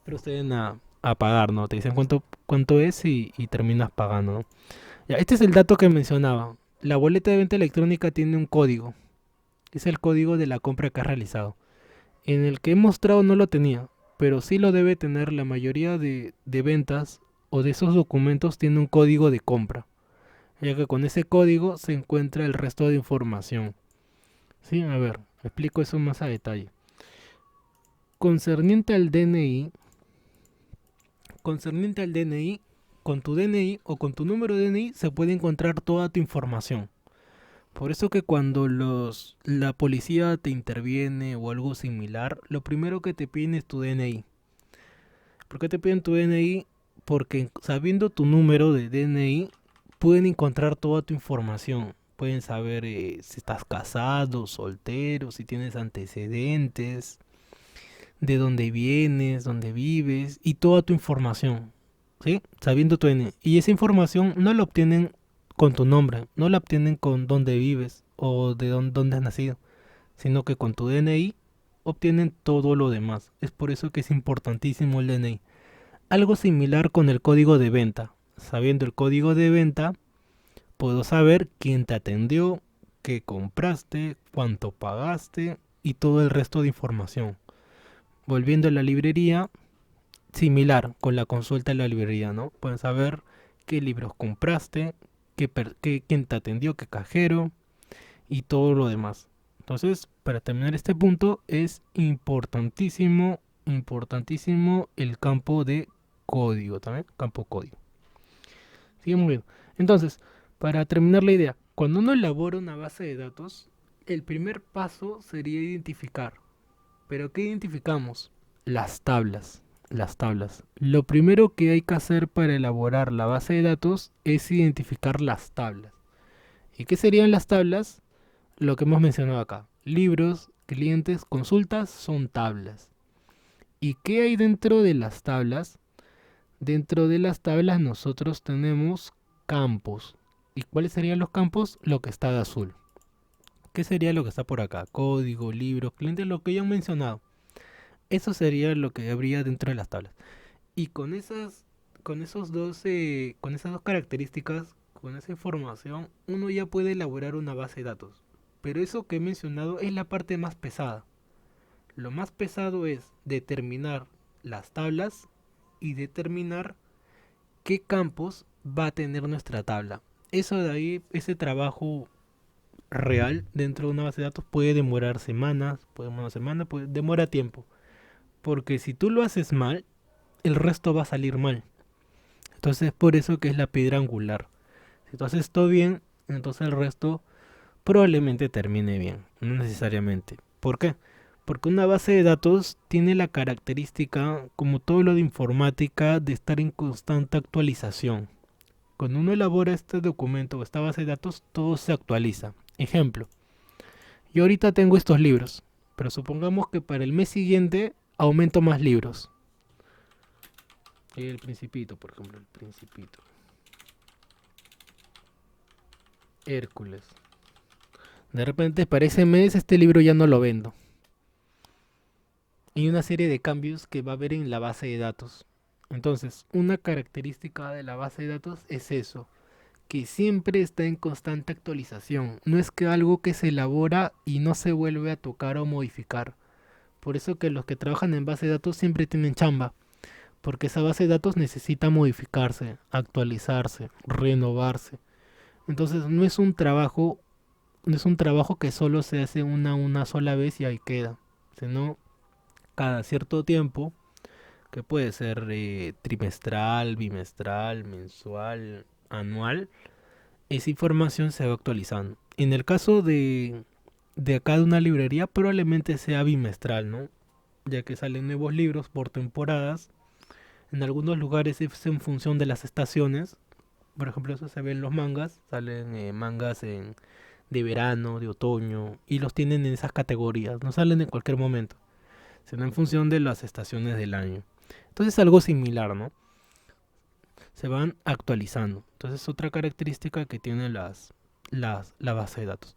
proceden a pagar, ¿no? Te dicen cuánto es y terminas pagando, ¿no? Ya, este es el dato que mencionaba. La boleta de venta electrónica tiene un código. Es el código de la compra que has realizado. En el que he mostrado no lo tenía, pero sí lo debe tener la mayoría de ventas o de esos documentos tiene un código de compra, ya que con ese código se encuentra el resto de información. Sí, a ver, explico eso más a detalle. Concerniente al DNI, concerniente al DNI, con tu DNI o con tu número de DNI se puede encontrar toda tu información. Por eso que cuando la policía te interviene o algo similar, lo primero que te piden es tu DNI. ¿Por qué te piden tu DNI? porque sabiendo tu número de DNI pueden encontrar toda tu información. Pueden saber si estás casado, soltero, si tienes antecedentes, de dónde vienes, dónde vives y toda tu información, ¿sí? Sabiendo tu DNI. Y esa información no la obtienen con tu nombre, no la obtienen con dónde vives o de dónde has nacido, sino que con tu DNI obtienen todo lo demás. Es por eso que es importantísimo el DNI. Algo similar con el código de venta. Sabiendo el código de venta, puedo saber quién te atendió, qué compraste, cuánto pagaste y todo el resto de información. Volviendo a la librería, similar con la consulta de la librería, ¿no? Pueden saber qué libros compraste, quién te atendió, qué cajero y todo lo demás. Entonces, para terminar este punto, es importantísimo, importantísimo el campo de código también, campo código. Sigamos bien. Entonces, para terminar la idea, cuando uno elabora una base de datos, el primer paso sería identificar. ¿Pero qué identificamos? Las tablas. Las tablas. Lo primero que hay que hacer para elaborar la base de datos es identificar las tablas. ¿Y qué serían las tablas? Lo que hemos mencionado acá. Libros, clientes, consultas son tablas. ¿Y qué hay dentro de las tablas? Dentro de las tablas nosotros tenemos campos. ¿Y cuáles serían los campos? Lo que está de azul. ¿Qué sería lo que está por acá? Código, libros, clientes, lo que ya han mencionado. Eso sería lo que habría dentro de las tablas. Y con esas dos características, con esa información, uno ya puede elaborar una base de datos. Pero eso que he mencionado es la parte más pesada. Lo más pesado es determinar las tablas y determinar qué campos va a tener nuestra tabla. Eso de ahí, ese trabajo real dentro de una base de datos puede demorar semanas, demora tiempo. Porque si tú lo haces mal, el resto va a salir mal. Entonces es por eso que es la piedra angular. Si tú haces todo bien, entonces el resto probablemente termine bien, no necesariamente. ¿Por qué? Porque una base de datos tiene la característica, como todo lo de informática, de estar en constante actualización. Cuando uno elabora este documento o esta base de datos, todo se actualiza. Ejemplo, yo ahorita tengo estos libros, pero supongamos que para el mes siguiente aumento más libros. El Principito, por ejemplo, el Principito. Hércules. De repente, para ese mes, este libro ya no lo vendo. Y una serie de cambios que va a haber en la base de datos. Entonces, una característica de la base de datos es eso, que siempre está en constante actualización. No es que algo que se elabora y no se vuelve a tocar o modificar. Por eso que los que trabajan en base de datos siempre tienen chamba, porque esa base de datos necesita modificarse, actualizarse, renovarse. Entonces no es un trabajo que solo se hace una sola vez y ahí queda, sino cada cierto tiempo, que puede ser trimestral, bimestral, mensual, anual, esa información se va actualizando. En el caso de acá de una librería, probablemente sea bimestral, ¿no? Ya que salen nuevos libros por temporadas. En algunos lugares es en función de las estaciones. Por ejemplo, eso se ve en los mangas. Salen mangas de verano, de otoño, y los tienen en esas categorías. No salen en cualquier momento, sino en función de las estaciones del año. Entonces es algo similar, ¿no? Se van actualizando. Entonces es otra característica que tiene la base de datos.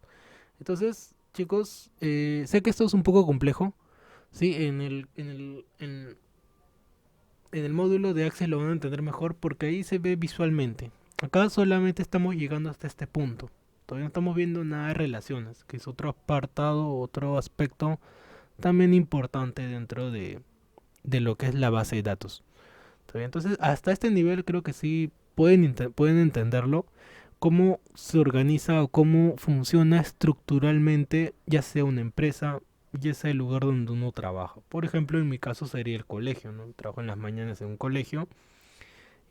Entonces, chicos, sé que esto es un poco complejo. Sí, en el módulo de Access lo van a entender mejor porque ahí se ve visualmente. Acá solamente estamos llegando hasta este punto. Todavía no estamos viendo nada de relaciones, que es otro apartado, otro aspecto también importante dentro de lo que es la base de datos. Entonces, hasta este nivel creo que sí pueden entenderlo, cómo se organiza o cómo funciona estructuralmente, ya sea una empresa, ya sea el lugar donde uno trabaja. Por ejemplo, en mi caso sería el colegio, ¿no? Trabajo en las mañanas en un colegio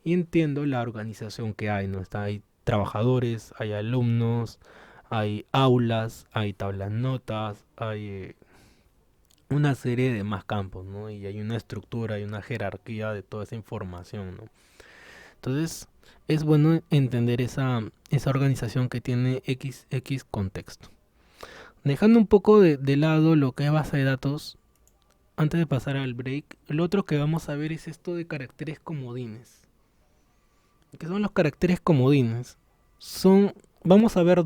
y entiendo la organización que hay, ¿no? Hay trabajadores, hay alumnos, hay aulas, hay tablas notas, hay una serie de más campos, ¿no? Y hay una estructura, hay una jerarquía de toda esa información, ¿no? Entonces es bueno entender esa organización que tiene XX contexto. Dejando un poco de lado lo que es base de datos, antes de pasar al break, lo otro que vamos a ver es esto de caracteres comodines. ¿Qué son los caracteres comodines? Vamos a ver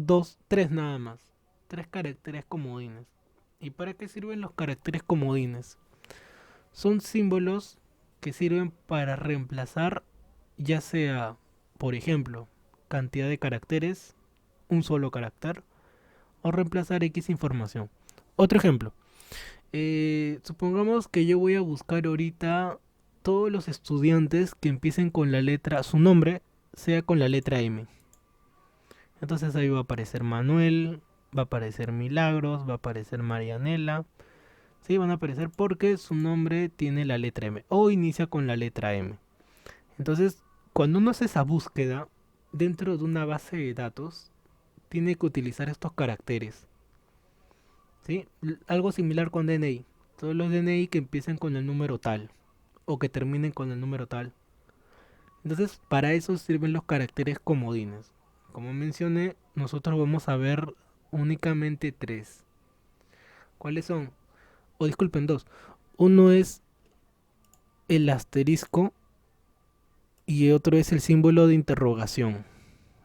tres nada más. Tres caracteres comodines. ¿Y para qué sirven los caracteres comodines? Son símbolos que sirven para reemplazar, ya sea, por ejemplo, cantidad de caracteres, un solo carácter, o reemplazar X información. Otro ejemplo. Supongamos que yo voy a buscar ahorita todos los estudiantes que empiecen con la letra, su nombre sea con la letra M. Entonces ahí va a aparecer Manuel, va a aparecer Milagros, va a aparecer Marianela. Sí, van a aparecer porque su nombre tiene la letra M o inicia con la letra M. Entonces, cuando uno hace esa búsqueda dentro de una base de datos, tiene que utilizar estos caracteres. ¿Sí? Algo similar con DNI. Todos los DNI que empiecen con el número tal o que terminen con el número tal. Entonces, para eso sirven los caracteres comodines. Como mencioné, nosotros vamos a ver únicamente tres. ¿Cuáles son? O disculpen, dos. Uno es el asterisco y otro es el símbolo de interrogación.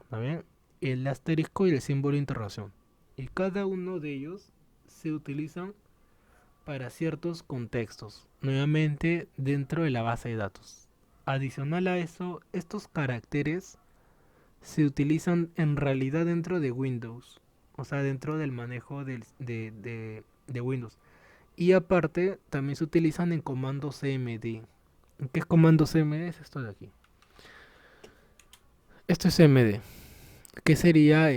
¿Está bien? El asterisco y el símbolo de interrogación. Y cada uno de ellos se utilizan para ciertos contextos, nuevamente dentro de la base de datos. Adicional a eso, estos caracteres se utilizan en realidad dentro de Windows, o sea, dentro del manejo de Windows. Y aparte, también se utilizan en comando CMD. ¿Qué es comando CMD? Es esto de aquí. Esto es CMD, que sería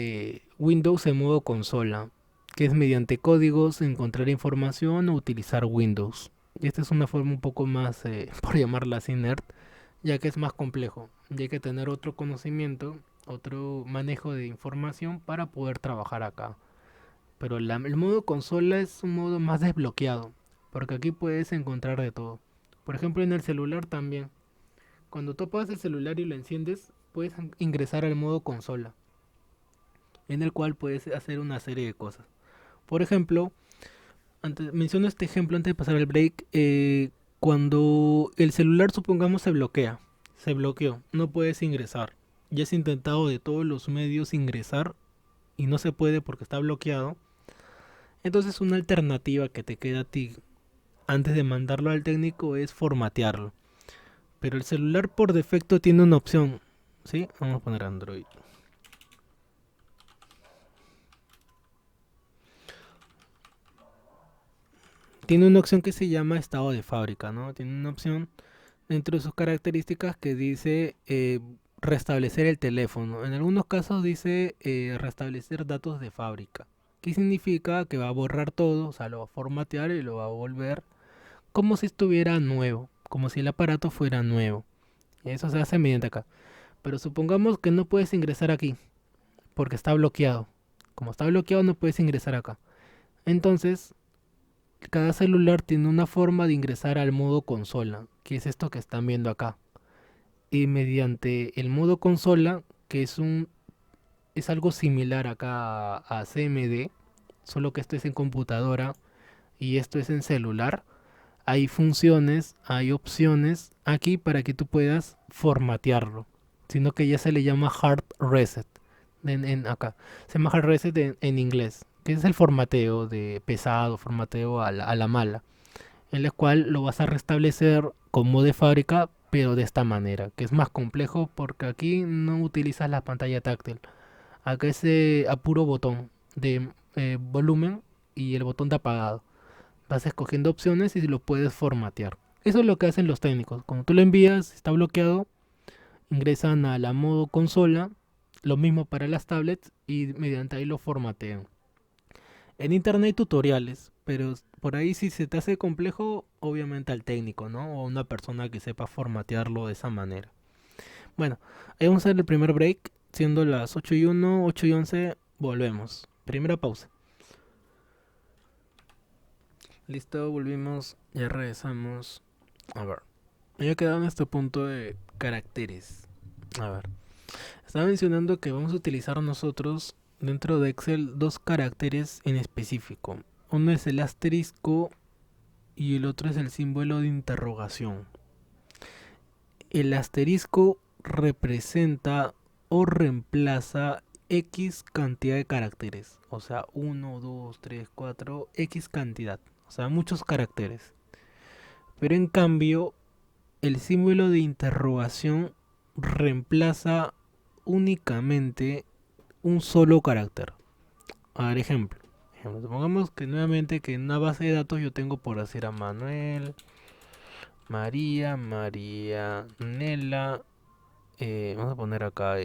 Windows en modo consola, que es mediante códigos encontrar información o utilizar Windows. Y esta es una forma un poco más, por llamarla así, nerd, ya que es más complejo. Y hay que tener otro conocimiento, otro manejo de información para poder trabajar acá. Pero el modo consola es un modo más desbloqueado, porque aquí puedes encontrar de todo. Por ejemplo, en el celular también. Cuando tú apagas el celular y lo enciendes, puedes ingresar al modo consola, en el cual puedes hacer una serie de cosas. Por ejemplo, menciono este ejemplo antes de pasar al break. Cuando el celular, supongamos, se bloqueó, no puedes ingresar. Ya has intentado de todos los medios ingresar y no se puede porque está bloqueado. Entonces una alternativa que te queda a ti antes de mandarlo al técnico es formatearlo. Pero el celular por defecto tiene una opción. ¿Sí? Vamos a poner Android. Tiene una opción que se llama estado de fábrica, ¿no? Tiene una opción dentro de sus características que dice restablecer el teléfono. En algunos casos dice restablecer datos de fábrica. ¿Qué significa? Que va a borrar todo, o sea, lo va a formatear y lo va a volver como si estuviera nuevo, como si el aparato fuera nuevo. Eso se hace mediante acá. Pero supongamos que no puedes ingresar aquí, porque está bloqueado. Como está bloqueado no puedes ingresar acá. Entonces, cada celular tiene una forma de ingresar al modo consola, que es esto que están viendo acá. Y mediante el modo consola, que es algo similar acá a CMD, solo que esto es en computadora y esto es en celular, hay funciones, hay opciones aquí para que tú puedas formatearlo, sino que ya se le llama hard reset acá. Se llama hard reset en inglés, que es el formateo de pesado, formateo a la mala, en el cual lo vas a restablecer como de fábrica, pero de esta manera, que es más complejo porque aquí no utilizas la pantalla táctil. Acá es a puro botón de volumen y el botón de apagado. Vas escogiendo opciones y lo puedes formatear. Eso es lo que hacen los técnicos. Cuando tú lo envías, está bloqueado, ingresan a la modo consola, lo mismo para las tablets y mediante ahí lo formatean. En internet hay tutoriales, pero por ahí si se te hace complejo, obviamente al técnico, ¿no? O a una persona que sepa formatearlo de esa manera. Bueno, ahí vamos a hacer el primer break, siendo las 8:01, 8:11, volvemos. Primera pausa. Listo, volvimos, ya regresamos. A ver, me había quedado en este punto de caracteres. A ver, estaba mencionando que vamos a utilizar nosotros dentro de Excel dos caracteres en específico. Uno es el asterisco y el otro es el símbolo de interrogación. El asterisco representa o reemplaza X cantidad de caracteres. O sea, uno, 2, 3, 4, X cantidad. O sea, muchos caracteres. Pero en cambio, el símbolo de interrogación reemplaza únicamente un solo carácter. A ver, ejemplo, supongamos que nuevamente que en una base de datos yo tengo por decir a Manuel, María, María, Nela, vamos a poner acá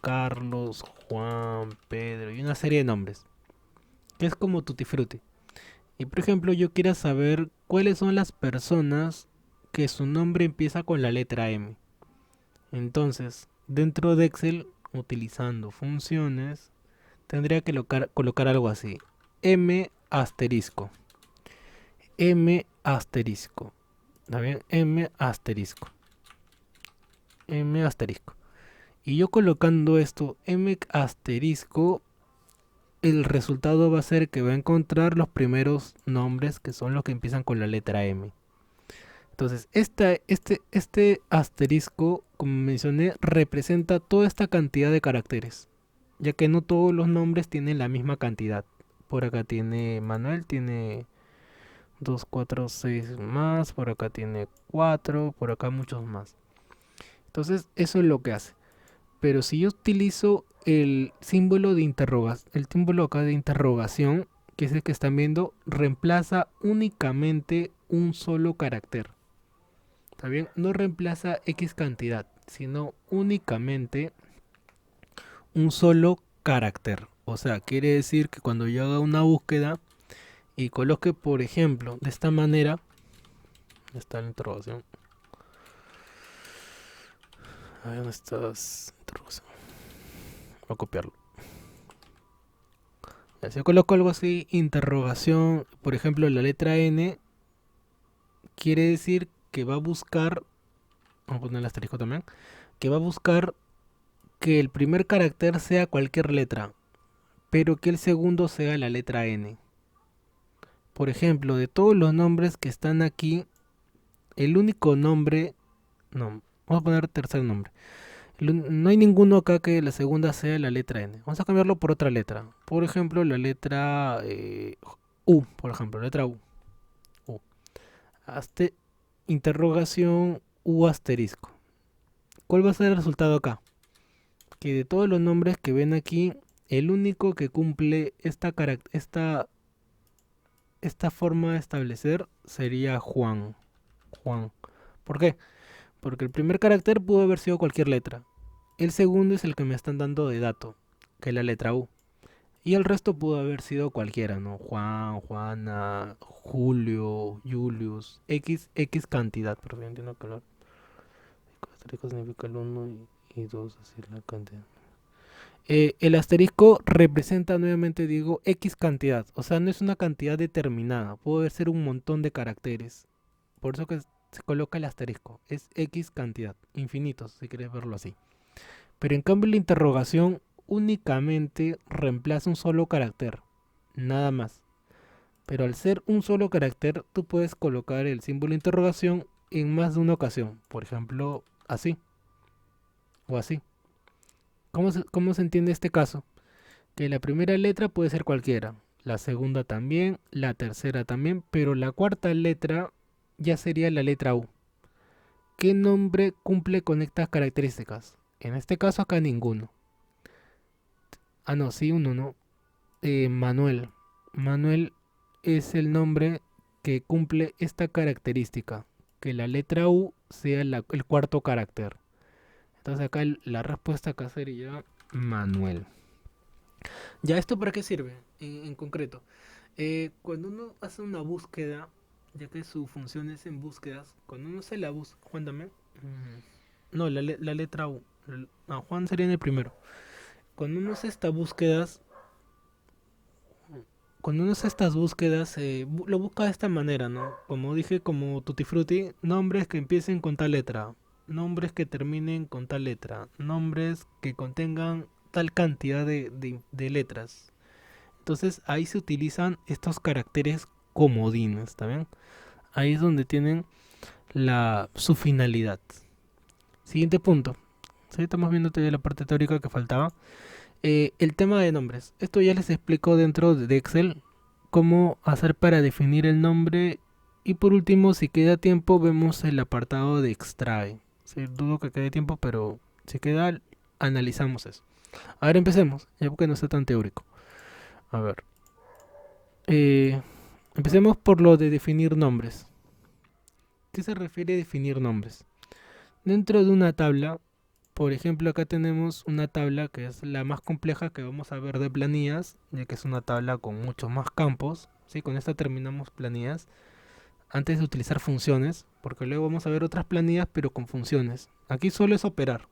Carlos, Juan, Pedro y una serie de nombres, que es como Tutti Frutti. Y por ejemplo, yo quiero saber cuáles son las personas que su nombre empieza con la letra M. Entonces, dentro de Excel, utilizando funciones, tendría que colocar algo así. M asterisco. M asterisco. ¿Está bien? M asterisco. M asterisco. Y yo colocando esto, M asterisco, el resultado va a ser que va a encontrar los primeros nombres que son los que empiezan con la letra M. Entonces, este asterisco, como mencioné, representa toda esta cantidad de caracteres, ya que no todos los nombres tienen la misma cantidad. Por acá tiene Manuel, tiene 2, 4, 6 más, por acá tiene 4, por acá muchos más. Entonces, eso es lo que hace. Pero si yo utilizo el símbolo de interrogación, el símbolo acá de interrogación, que es el que están viendo, reemplaza únicamente un solo carácter. ¿Está bien? No reemplaza X cantidad, sino únicamente un solo carácter. O sea, quiere decir que cuando yo haga una búsqueda y coloque, por ejemplo, de esta manera, está la interrogación. A ver, ¿dónde estás? Interrogación. Voy a copiarlo. Si yo coloco algo así, interrogación, por ejemplo, la letra N, quiere decir que va a buscar, vamos a poner el asterisco también, que va a buscar que el primer carácter sea cualquier letra, pero que el segundo sea la letra N. Por ejemplo, de todos los nombres que están aquí, el único nombre, no, vamos a poner tercer nombre. No hay ninguno acá que la segunda sea la letra N. Vamos a cambiarlo por otra letra. Por ejemplo, la letra U, por ejemplo, letra U. U. Aste interrogación U asterisco. ¿Cuál va a ser el resultado acá? Que de todos los nombres que ven aquí, el único que cumple esta forma de establecer sería Juan. Juan. ¿Por qué? Porque el primer carácter pudo haber sido cualquier letra. El segundo es el que me están dando de dato, que es la letra U. Y el resto pudo haber sido cualquiera, ¿no? Juan, Juana, Julio, Julius, X cantidad. Pero yo entiendo que lo asterisco significa el 1 y 2, así es la cantidad. El asterisco representa, nuevamente digo, X cantidad. O sea, no es una cantidad determinada. Puede ser un montón de caracteres. Por eso que se coloca el asterisco. Es X cantidad. Infinitos, si quieres verlo así. Pero en cambio la interrogación únicamente reemplaza un solo carácter. Nada más. Pero al ser un solo carácter, tú puedes colocar el símbolo de interrogación en más de una ocasión. Por ejemplo, así. O así. ¿Cómo se entiende este caso? Que la primera letra puede ser cualquiera, la segunda también, la tercera también, pero la cuarta letra ya sería la letra U. ¿Qué nombre cumple con estas características? En este caso acá ninguno. Ah, no, sí, uno, ¿no? Manuel. Manuel es el nombre que cumple esta característica, que la letra U sea el cuarto carácter. Entonces acá la respuesta acá sería Manuel. ¿Ya esto para qué sirve en concreto? Cuando uno hace una búsqueda, ya que su función es en búsquedas, cuando uno se la busca, Juan también. No, la letra U. No, Juan sería en el primero. Cuando uno hace estas búsquedas, lo busca de esta manera, ¿no? Como dije, como Tutti Frutti, nombres que empiecen con tal letra. nombres que terminen con tal letra, nombres que contengan tal cantidad de letras. Entonces ahí se utilizan estos caracteres comodines, ¿está bien? Ahí es donde tienen su finalidad. Siguiente punto. Sí, estamos viendo todavía la parte teórica que faltaba. El tema de nombres. Esto ya les explico dentro de Excel cómo hacer para definir el nombre. Y por último, si queda tiempo, vemos el apartado de extrae. Sí, dudo que quede tiempo, pero si queda, analizamos eso. A ver, empecemos, ya porque no está tan teórico. A ver. eh, Empecemos por lo de definir nombres. ¿Qué se refiere a definir nombres? Dentro de una tabla, por ejemplo, acá tenemos una tabla que es la más compleja que vamos a ver de planillas, ya que es una tabla con muchos más campos. ¿Sí? Con esta terminamos planillas. Antes de utilizar funciones, porque luego vamos a ver otras planillas, pero con funciones. Aquí solo es operar,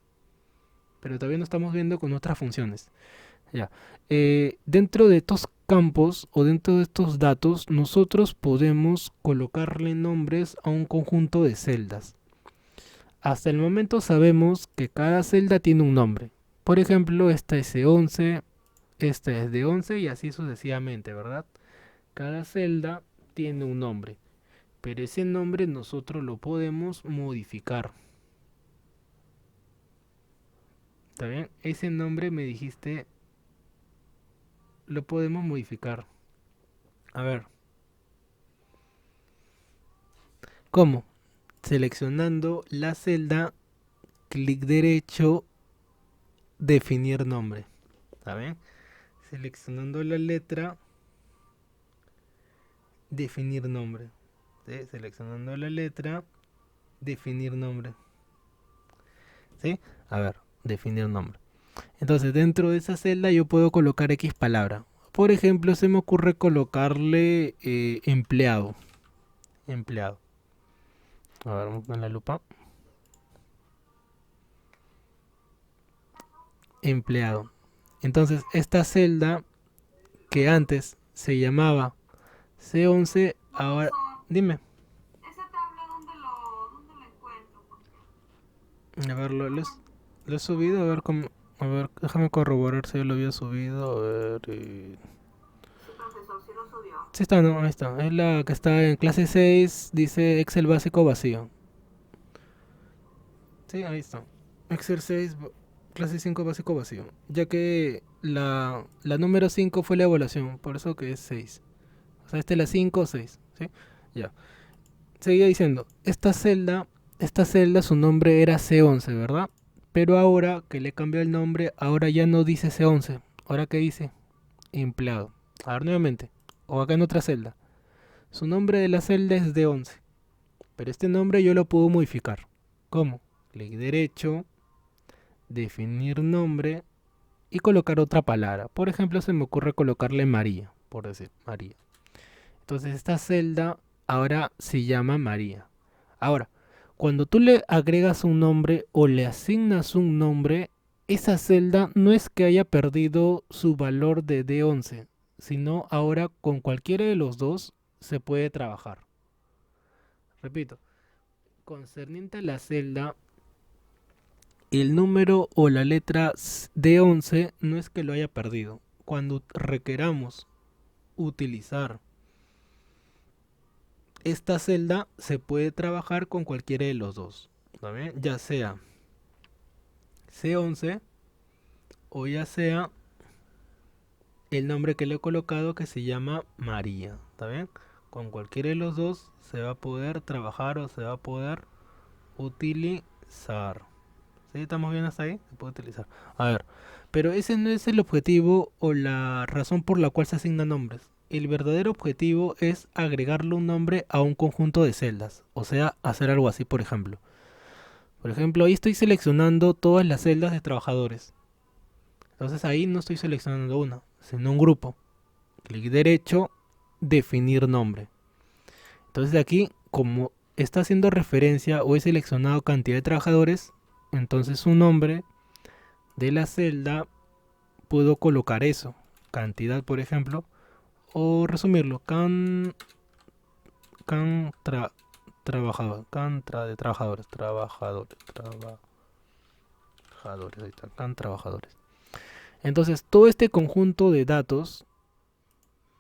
pero todavía no estamos viendo con otras funciones. Ya. Dentro de estos campos o dentro de estos datos, nosotros podemos colocarle nombres a un conjunto de celdas. Hasta el momento sabemos que cada celda tiene un nombre. Por ejemplo, esta es C11, esta es D11 y así sucesivamente, ¿verdad? Cada celda tiene un nombre, pero ese nombre nosotros lo podemos modificar. ¿Está bien? Ese nombre me dijiste, lo podemos modificar. A ver, ¿cómo? Seleccionando la celda, clic derecho, definir nombre. ¿Está bien? Seleccionando la letra, definir nombre. ¿Sí? Seleccionando la letra, definir nombre. ¿Sí? A ver, definir nombre. Entonces, dentro de esa celda yo puedo colocar X palabra. Por ejemplo, se me ocurre colocarle empleado. Empleado. A ver, vamos con la lupa. Empleado. Entonces, esta celda que antes se llamaba C11, ahora... Dime. ¿Esa tabla dónde la encuentro? A ver, lo he subido, a ver cómo... A ver, déjame corroborar si yo lo había subido. A ver... Sí, profesor, sí lo subió. Sí está, no, ahí está. Es la que está en clase 6, dice Excel básico vacío. Sí, ahí está. Excel 6, clase 5 básico vacío. Ya que la número 5 fue la evaluación, por eso que es 6. O sea, esta es la 5 o 6, ¿sí? Ya. Seguía diciendo, esta celda su nombre era C11, ¿verdad? Pero ahora que le cambió el nombre, ahora ya no dice C11. Ahora que dice empleado. A ver nuevamente. O acá en otra celda. Su nombre de la celda es D11. Pero este nombre yo lo puedo modificar. ¿Cómo? Clic derecho, definir nombre y colocar otra palabra. Por ejemplo, se me ocurre colocarle María, por decir María. Entonces esta celda ahora se llama María. Ahora, cuando tú le agregas un nombre o le asignas un nombre, esa celda no es que haya perdido su valor de D11, sino ahora con cualquiera de los dos se puede trabajar. Repito, concerniente a la celda, el número o la letra D11 no es que lo haya perdido. Cuando requeramos utilizar esta celda, se puede trabajar con cualquiera de los dos. ¿Está bien? Ya sea C11 o ya sea el nombre que le he colocado que se llama María. ¿Está bien? Con cualquiera de los dos se va a poder trabajar o se va a poder utilizar. ¿Sí? ¿Estamos bien hasta ahí? Se puede utilizar. A ver, pero ese no es el objetivo o la razón por la cual se asignan nombres. El verdadero objetivo es agregarle un nombre a un conjunto de celdas. O sea, hacer algo así, por ejemplo. Por ejemplo, ahí estoy seleccionando todas las celdas de trabajadores. Entonces ahí no estoy seleccionando una, sino un grupo. Clic derecho, definir nombre. Entonces aquí, como está haciendo referencia o he seleccionado cantidad de trabajadores, entonces su nombre de la celda puedo colocar eso. Cantidad, por ejemplo. O resumirlo. Can de trabajadores, ahí está, can trabajadores. Entonces, todo este conjunto de datos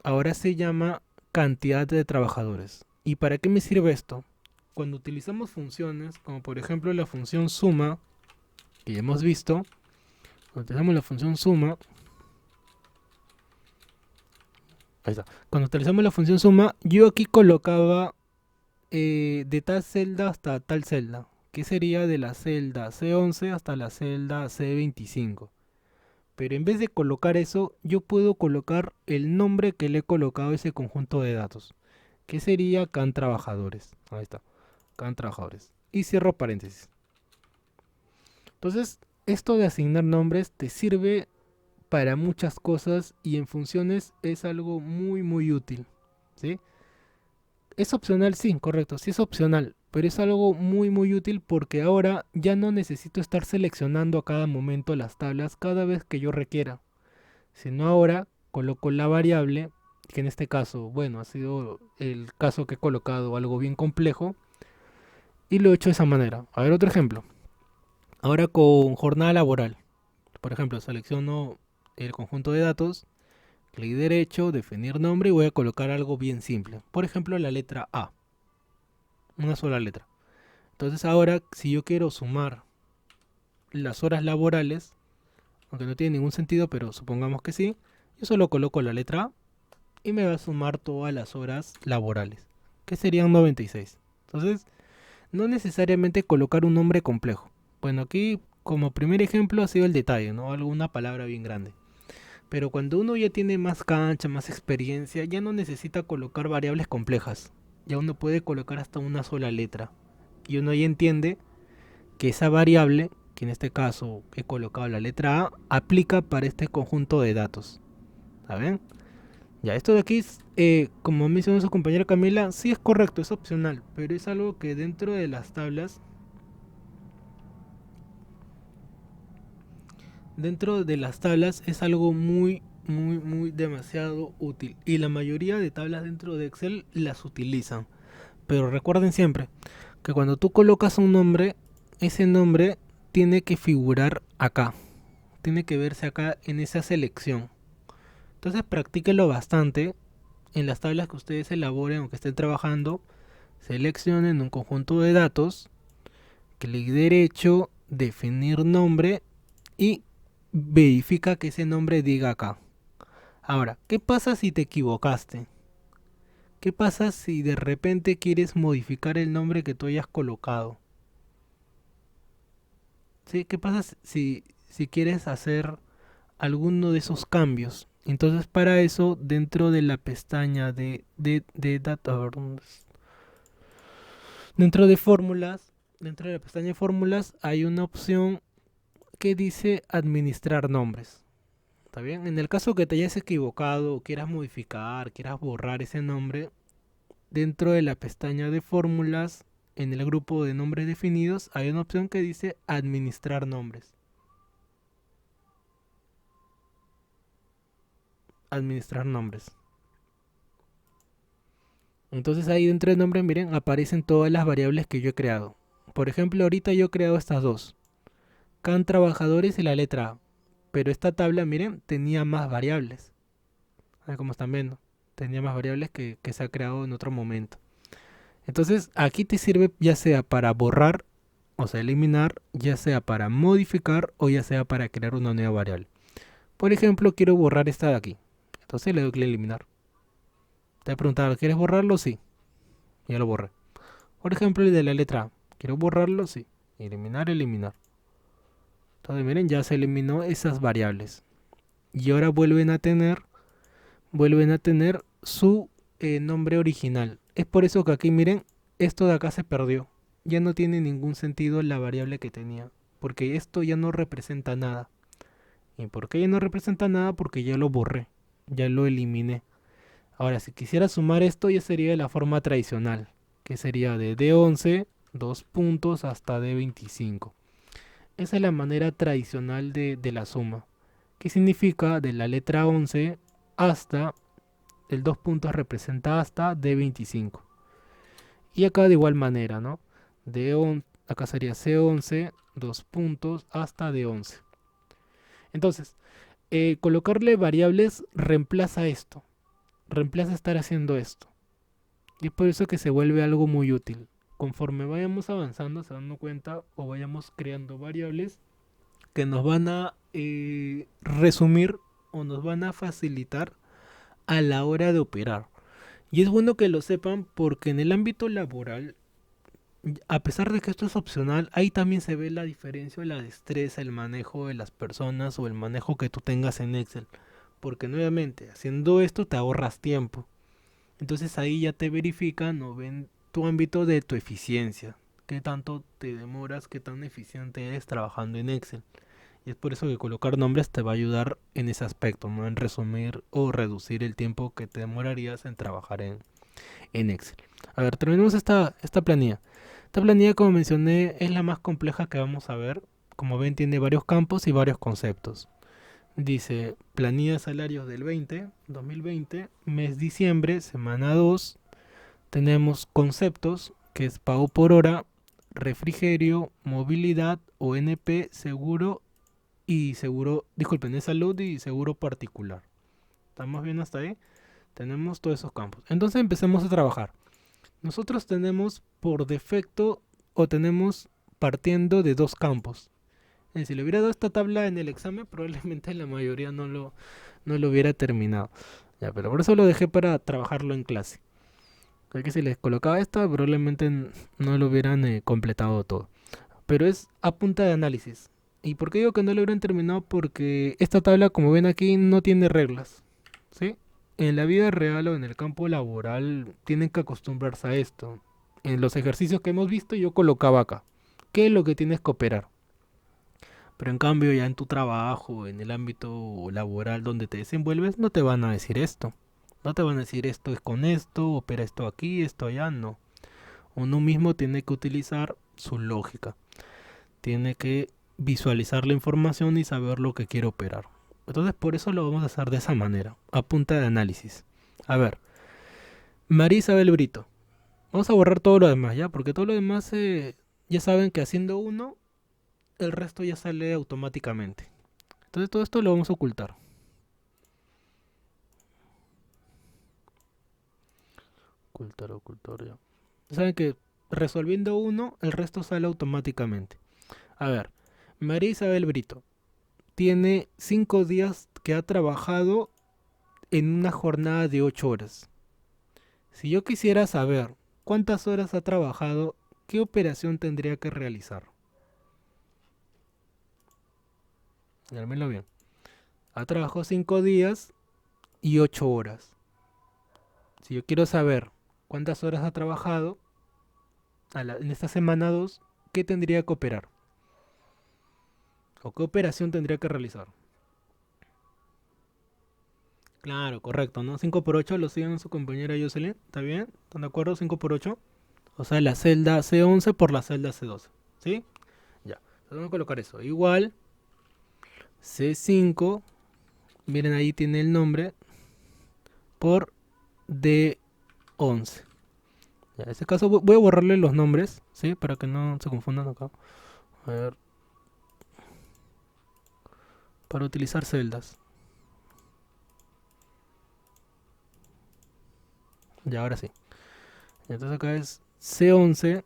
ahora se llama cantidad de trabajadores. ¿Y para qué me sirve esto? Cuando utilizamos funciones, como por ejemplo la función suma, que ya hemos visto, cuando utilizamos la función suma, ahí está. Cuando utilizamos la función suma, yo aquí colocaba de tal celda hasta tal celda, que sería de la celda C11 hasta la celda C25. Pero en vez de colocar eso, yo puedo colocar el nombre que le he colocado a ese conjunto de datos, que sería can trabajadores. Ahí está, can trabajadores. Y cierro paréntesis. Entonces, esto de asignar nombres te sirve para muchas cosas y en funciones es algo muy muy útil, ¿sí? Es opcional, sí, correcto, sí es opcional, pero es algo muy muy útil porque ahora ya no necesito estar seleccionando a cada momento las tablas cada vez que yo requiera, sino ahora coloco la variable, que en este caso, bueno, ha sido el caso que he colocado algo bien complejo y lo he hecho de esa manera. A ver, otro ejemplo. Ahora con jornada laboral, por ejemplo, selecciono el conjunto de datos, clic derecho, definir nombre y voy a colocar algo bien simple. Por ejemplo, la letra A, una sola letra. Entonces ahora, si yo quiero sumar las horas laborales, aunque no tiene ningún sentido, pero supongamos que sí, yo solo coloco la letra A y me va a sumar todas las horas laborales, que serían 96. Entonces, no necesariamente colocar un nombre complejo. Bueno, aquí como primer ejemplo ha sido el detalle, ¿no? Alguna palabra bien grande. Pero cuando uno ya tiene más cancha, más experiencia, ya no necesita colocar variables complejas. Ya uno puede colocar hasta una sola letra. Y uno ya entiende que esa variable, que en este caso he colocado la letra A, aplica para este conjunto de datos. ¿Saben? Ya, esto de aquí, como mencionó su compañera Camila, sí es correcto, es opcional, pero es algo que dentro de las tablas es algo muy, muy, muy demasiado útil. Y la mayoría de tablas dentro de Excel las utilizan. Pero recuerden siempre que cuando tú colocas un nombre, ese nombre tiene que figurar acá. Tiene que verse acá en esa selección. Entonces practíquelo bastante en las tablas que ustedes elaboren o que estén trabajando. Seleccionen un conjunto de datos, clic derecho, definir nombre y verifica que ese nombre diga acá. Ahora, ¿qué pasa si te equivocaste? ¿Qué pasa si de repente quieres modificar el nombre que tú hayas colocado? ¿Sí? ¿Qué pasa si quieres hacer alguno de esos cambios? Entonces para eso dentro de la pestaña de data, a ver, dentro de la pestaña de fórmulas hay una opción que dice administrar nombres. ¿Está bien? En el caso que te hayas equivocado o quieras modificar, quieras borrar ese nombre, dentro de la pestaña de fórmulas, en el grupo de nombres definidos, hay una opción que dice administrar nombres. Administrar nombres. Entonces ahí dentro del nombre, miren, aparecen todas las variables que yo he creado. Por ejemplo, ahorita yo he creado estas dos. Can trabajadores y la letra A. Pero esta tabla, miren, tenía más variables. Como están viendo. Tenía más variables que se ha creado en otro momento. Entonces aquí te sirve ya sea para borrar, o sea, eliminar, ya sea para modificar o ya sea para crear una nueva variable. Por ejemplo, quiero borrar esta de aquí. Entonces le doy clic a eliminar. Te voy a preguntar, ¿quieres borrarlo? Sí. Ya lo borré. Por ejemplo, el de la letra A. ¿Quiero borrarlo? Sí. Eliminar, eliminar. Entonces miren, ya se eliminó esas variables. Y ahora vuelven a tener su nombre original. Es por eso que aquí miren, esto de acá se perdió. Ya no tiene ningún sentido la variable que tenía. Porque esto ya no representa nada. ¿Y por qué ya no representa nada? Porque ya lo borré. Ya lo eliminé. Ahora, si quisiera sumar esto, ya sería de la forma tradicional. Que sería de D11, 2 puntos hasta D25. Esa es la manera tradicional de la suma. Que significa de la letra 11 hasta el 2 puntos representa hasta D25. Y acá de igual manera, ¿no? Acá sería C11, dos puntos, hasta D11. Entonces, colocarle variables reemplaza esto, reemplaza estar haciendo esto. Y es por eso que se vuelve algo muy útil. Conforme vayamos avanzando, se dando cuenta o vayamos creando variables que nos van a resumir o nos van a facilitar a la hora de operar. Y es bueno que lo sepan porque en el ámbito laboral, a pesar de que esto es opcional, ahí también se ve la diferencia, la destreza, el manejo de las personas o el manejo que tú tengas en Excel. Porque nuevamente, haciendo esto te ahorras tiempo. Entonces ahí ya te verifican o ven tu ámbito de tu eficiencia. Qué tanto te demoras, qué tan eficiente eres trabajando en Excel. Y es por eso que colocar nombres te va a ayudar en ese aspecto, ¿no? En resumir o reducir el tiempo que te demorarías en trabajar en Excel. A ver, terminemos esta planilla. Esta planilla, como mencioné, es la más compleja que vamos a ver. Como ven, tiene varios campos y varios conceptos. Dice planilla de salarios del 2020, mes diciembre, semana 2. Tenemos conceptos, que es pago por hora, refrigerio, movilidad, ONP, seguro y seguro, disculpen, de salud y seguro particular. ¿Estamos bien hasta ahí? Tenemos todos esos campos. Entonces empecemos a trabajar. Nosotros tenemos por defecto o tenemos partiendo de dos campos. Si le hubiera dado esta tabla en el examen, probablemente la mayoría no lo hubiera terminado. Ya, pero por eso lo dejé para trabajarlo en clase. Creo que si les colocaba esta, probablemente no lo hubieran completado todo. Pero es a punta de análisis. ¿Y por qué digo que no lo hubieran terminado? Porque esta tabla, como ven aquí, no tiene reglas. ¿Sí? En la vida real o en el campo laboral tienen que acostumbrarse a esto. En los ejercicios que hemos visto yo colocaba acá. ¿Qué es lo que tienes que operar? Pero en cambio ya en tu trabajo, en el ámbito laboral donde te desenvuelves, no te van a decir esto. No te van a decir esto es con esto, opera esto aquí, esto allá, no. Uno mismo tiene que utilizar su lógica. Tiene que visualizar la información y saber lo que quiere operar. Entonces por eso lo vamos a hacer de esa manera, a punta de análisis. A ver, María Isabel Brito. Vamos a borrar todo lo demás, ¿ya? Porque todo lo demás ya saben que haciendo uno, el resto ya sale automáticamente. Entonces todo esto lo vamos a ocultar. Ocultar ya. Saben que resolviendo uno, el resto sale automáticamente. A ver, María Isabel Brito tiene 5 días que ha trabajado en una jornada de 8 horas. Si yo quisiera saber cuántas horas ha trabajado, ¿qué operación tendría que realizar? Díganmelo bien. Ha trabajado 5 días y 8 horas. Si yo quiero saber cuántas horas ha trabajado en esta semana 2, ¿qué tendría que operar? ¿O qué operación tendría que realizar? Claro, correcto, ¿no? 5 por 8 lo siguen su compañera Jocelyn. ¿Está bien? ¿Están de acuerdo? 5 por 8. O sea, la celda C11 por la celda C12. ¿Sí? Ya. Entonces vamos a colocar eso. Igual C5. Miren, ahí tiene el nombre. Por D11. Ya, en este caso voy a borrarle los nombres, ¿sí? Para que no se confundan acá. A ver. Para utilizar celdas. Ya, ahora sí. Entonces acá es C11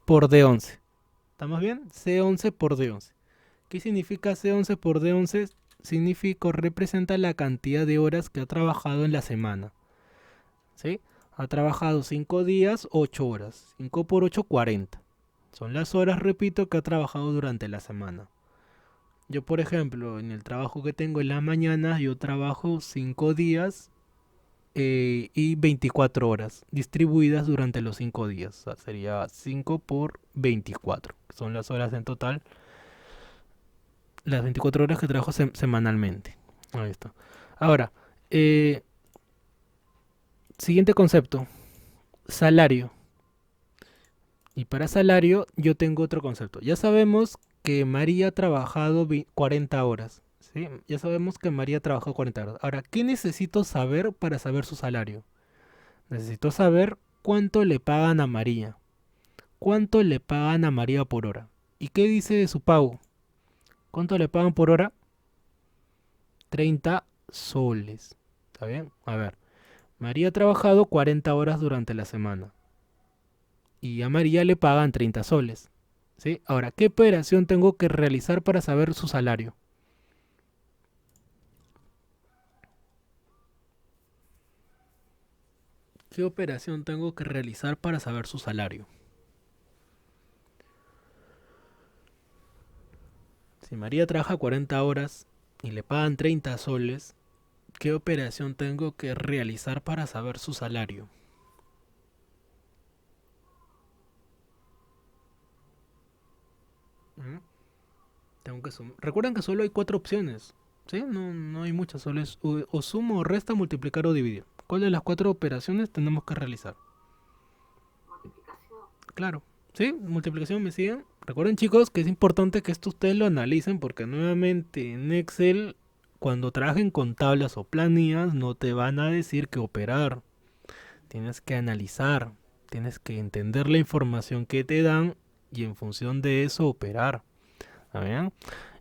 por D11. ¿Estamos bien? C11 por D11. ¿Qué significa C11 por D11? Significa o representa la cantidad de horas que ha trabajado en la semana. ¿Sí? Ha trabajado 5 días, 8 horas. 5 por 8, 40. Son las horas, repito, que ha trabajado durante la semana. Yo, por ejemplo, en el trabajo que tengo en la mañana, yo trabajo 5 días y 24 horas, distribuidas durante los 5 días. O sea, sería 5 por 24, que son las horas en total, las 24 horas que trabajo semanalmente. Ahí está. Ahora, siguiente concepto, salario. Y para salario yo tengo otro concepto. Ya sabemos que María ha trabajado 40 horas. ¿Sí? Ya sabemos que María ha trabajado 40 horas. Ahora, ¿qué necesito saber para saber su salario? Necesito saber ¿cuánto le pagan a María? ¿Cuánto le pagan a María por hora? ¿Y qué dice de su pago? ¿Cuánto le pagan por hora? 30 soles. ¿Está bien? A ver, María ha trabajado 40 horas durante la semana y a María le pagan 30 soles. ¿Sí? Ahora, ¿qué operación tengo que realizar para saber su salario? ¿Qué operación tengo que realizar para saber su salario? Si María trabaja 40 horas y le pagan 30 soles, ¿qué operación tengo que realizar para saber su salario? ¿Mm? Tengo que sumar. Recuerden que solo hay cuatro opciones. ¿Sí? No hay muchas. Solo es o sumo, o resta, multiplicar o dividir. ¿Cuál de las cuatro operaciones tenemos que realizar? Multiplicación. Claro. ¿Sí? Multiplicación, ¿me siguen? Recuerden, chicos, que es importante que esto ustedes lo analicen porque nuevamente en Excel, cuando trabajen con tablas o planillas, no te van a decir que operar. Tienes que analizar. Tienes que entender la información que te dan y en función de eso operar. ¿Está bien?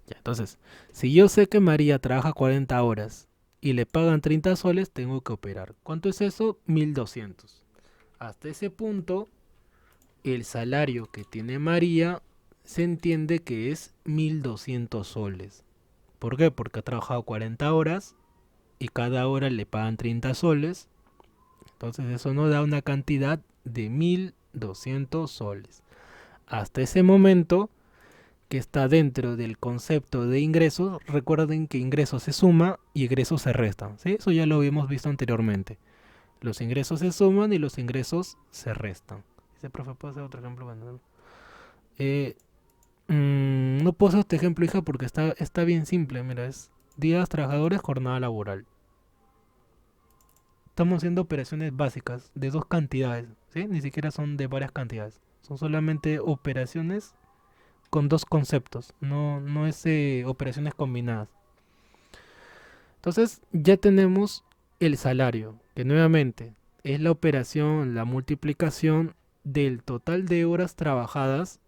Ya, entonces, si yo sé que María trabaja 40 horas y le pagan 30 soles, tengo que operar. ¿Cuánto es eso? 1200. Hasta ese punto, el salario que tiene María se entiende que es 1200 soles. ¿Por qué? Porque ha trabajado 40 horas y cada hora le pagan 30 soles. Entonces eso nos da una cantidad de 1200 soles. Hasta ese momento, que está dentro del concepto de ingresos, recuerden que ingresos se suma y egresos se restan. ¿Sí? Eso ya lo habíamos visto anteriormente. Los ingresos se suman y los ingresos se restan. Dice, profe, ¿puedo hacer otro ejemplo? Bueno, eh, no puedo hacer este ejemplo, hija, porque está bien simple. Mira, es días trabajadores, jornada laboral. Estamos haciendo operaciones básicas de dos cantidades. ¿Sí? Ni siquiera son de varias cantidades. Son solamente operaciones con dos conceptos, no es operaciones combinadas. Entonces ya tenemos el salario, que nuevamente es la operación, la multiplicación del total de horas trabajadas,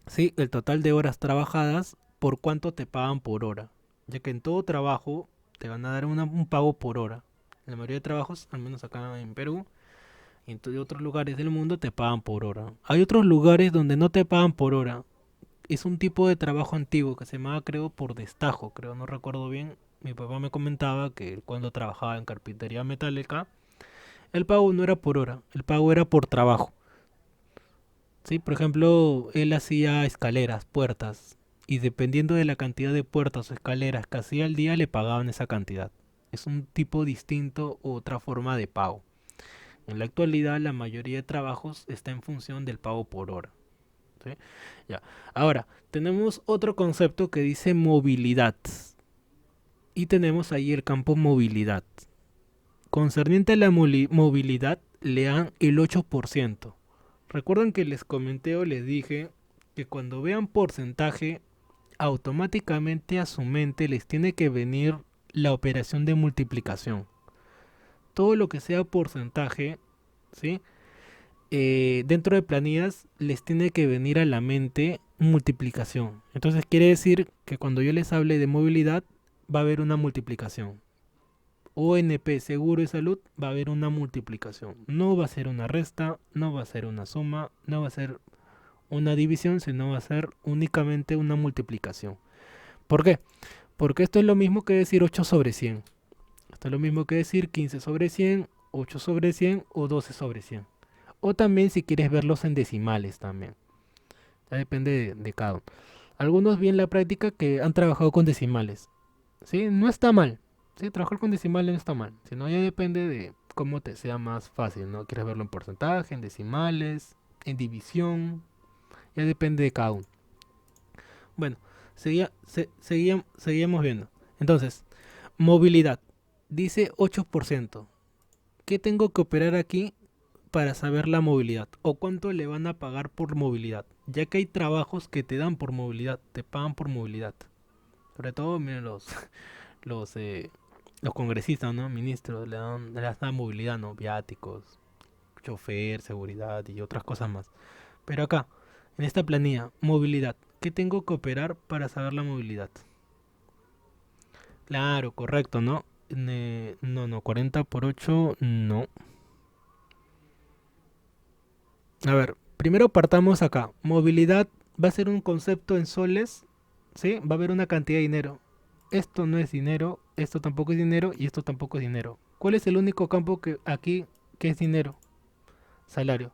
¿sí? El total de horas trabajadas por cuánto te pagan por hora, ya que en todo trabajo te van a dar un pago por hora. En la mayoría de trabajos, al menos acá en Perú, y en otros lugares del mundo te pagan por hora. Hay otros lugares donde no te pagan por hora, es un tipo de trabajo antiguo que se llamaba, creo, por destajo, creo, no recuerdo bien. Mi papá me comentaba que cuando trabajaba en carpintería metálica, el pago no era por hora, el pago era por trabajo. Sí, por ejemplo, él hacía escaleras, puertas, y dependiendo de la cantidad de puertas o escaleras que hacía al día, le pagaban esa cantidad. Es un tipo distinto o otra forma de pago. En la actualidad, la mayoría de trabajos está en función del pago por hora. ¿Sí? Ya. Ahora, tenemos otro concepto que dice movilidad. Y tenemos ahí el campo movilidad. Concerniente a la movilidad, lean el 8%. Recuerden que les comenté o les dije que cuando vean porcentaje, automáticamente a su mente les tiene que venir la operación de multiplicación. Todo lo que sea porcentaje, ¿sí? Dentro de planillas les tiene que venir a la mente multiplicación. Entonces quiere decir que cuando yo les hable de movilidad va a haber una multiplicación. ONP, seguro y salud, va a haber una multiplicación. No va a ser una resta, no va a ser una suma, no va a ser una división, sino va a ser únicamente una multiplicación. ¿Por qué? Porque esto es lo mismo que decir 8 sobre 100. Esto es lo mismo que decir 15 sobre 100, 8 sobre 100 o 12 sobre 100. O también si quieres verlos en decimales también. Ya depende de cada uno. Algunos vi en la práctica que han trabajado con decimales. ¿Sí? No está mal. ¿Sí? Trabajar con decimales no está mal. Sino ya depende de cómo te sea más fácil, ¿no? ¿Quieres verlo en porcentaje, en decimales, en división? Ya depende de cada uno. Bueno, seguíamos viendo. Entonces, movilidad. Dice 8%. ¿Qué tengo que operar aquí para saber la movilidad o cuánto le van a pagar por movilidad? Ya que hay trabajos que te dan por movilidad, te pagan por movilidad. Sobre todo, miren los, eh, los congresistas, ¿no? Ministros, le dan movilidad, ¿no? Viáticos, chofer, seguridad y otras cosas más. Pero acá, en esta planilla, movilidad, ¿qué tengo que operar para saber la movilidad? Claro, correcto, ¿no? No, no, 40 por 8, no. A ver, primero partamos acá. Movilidad va a ser un concepto en soles, ¿sí? Va a haber una cantidad de dinero. Esto no es dinero, esto tampoco es dinero y esto tampoco es dinero. ¿Cuál es el único campo que aquí que es dinero? Salario.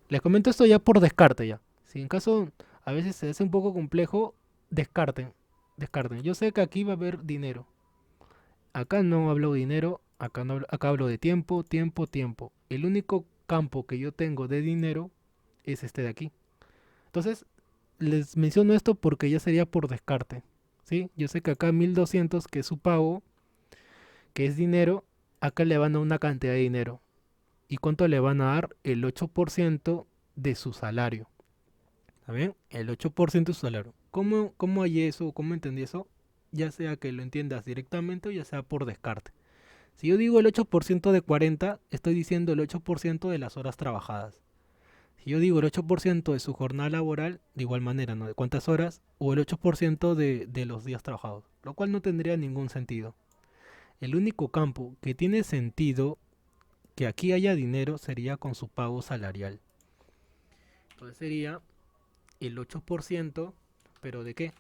Les comento esto ya por descarte ya. Si en caso a veces se hace un poco complejo, descarten, descarten. Yo sé que aquí va a haber dinero. Acá no hablo de dinero, acá, no hablo, acá hablo de tiempo, tiempo, tiempo. El único campo que yo tengo de dinero es este de aquí. Entonces, les menciono esto porque ya sería por descarte. ¿Sí? Yo sé que acá 1200, que es su pago, que es dinero, acá le van a una cantidad de dinero. ¿Y cuánto le van a dar? El 8% de su salario. ¿Está bien? El 8% de su salario. ¿Cómo hay eso? ¿Cómo entendí eso? Ya sea que lo entiendas directamente o ya sea por descarte. Si yo digo el 8% de 40, estoy diciendo el 8% de las horas trabajadas. Si yo digo el 8% de su jornada laboral, de igual manera, ¿no? De cuántas horas, o el 8% de los días trabajados, lo cual no tendría ningún sentido. El único campo que tiene sentido que aquí haya dinero sería con su pago salarial. Entonces sería el 8%, pero ¿de qué?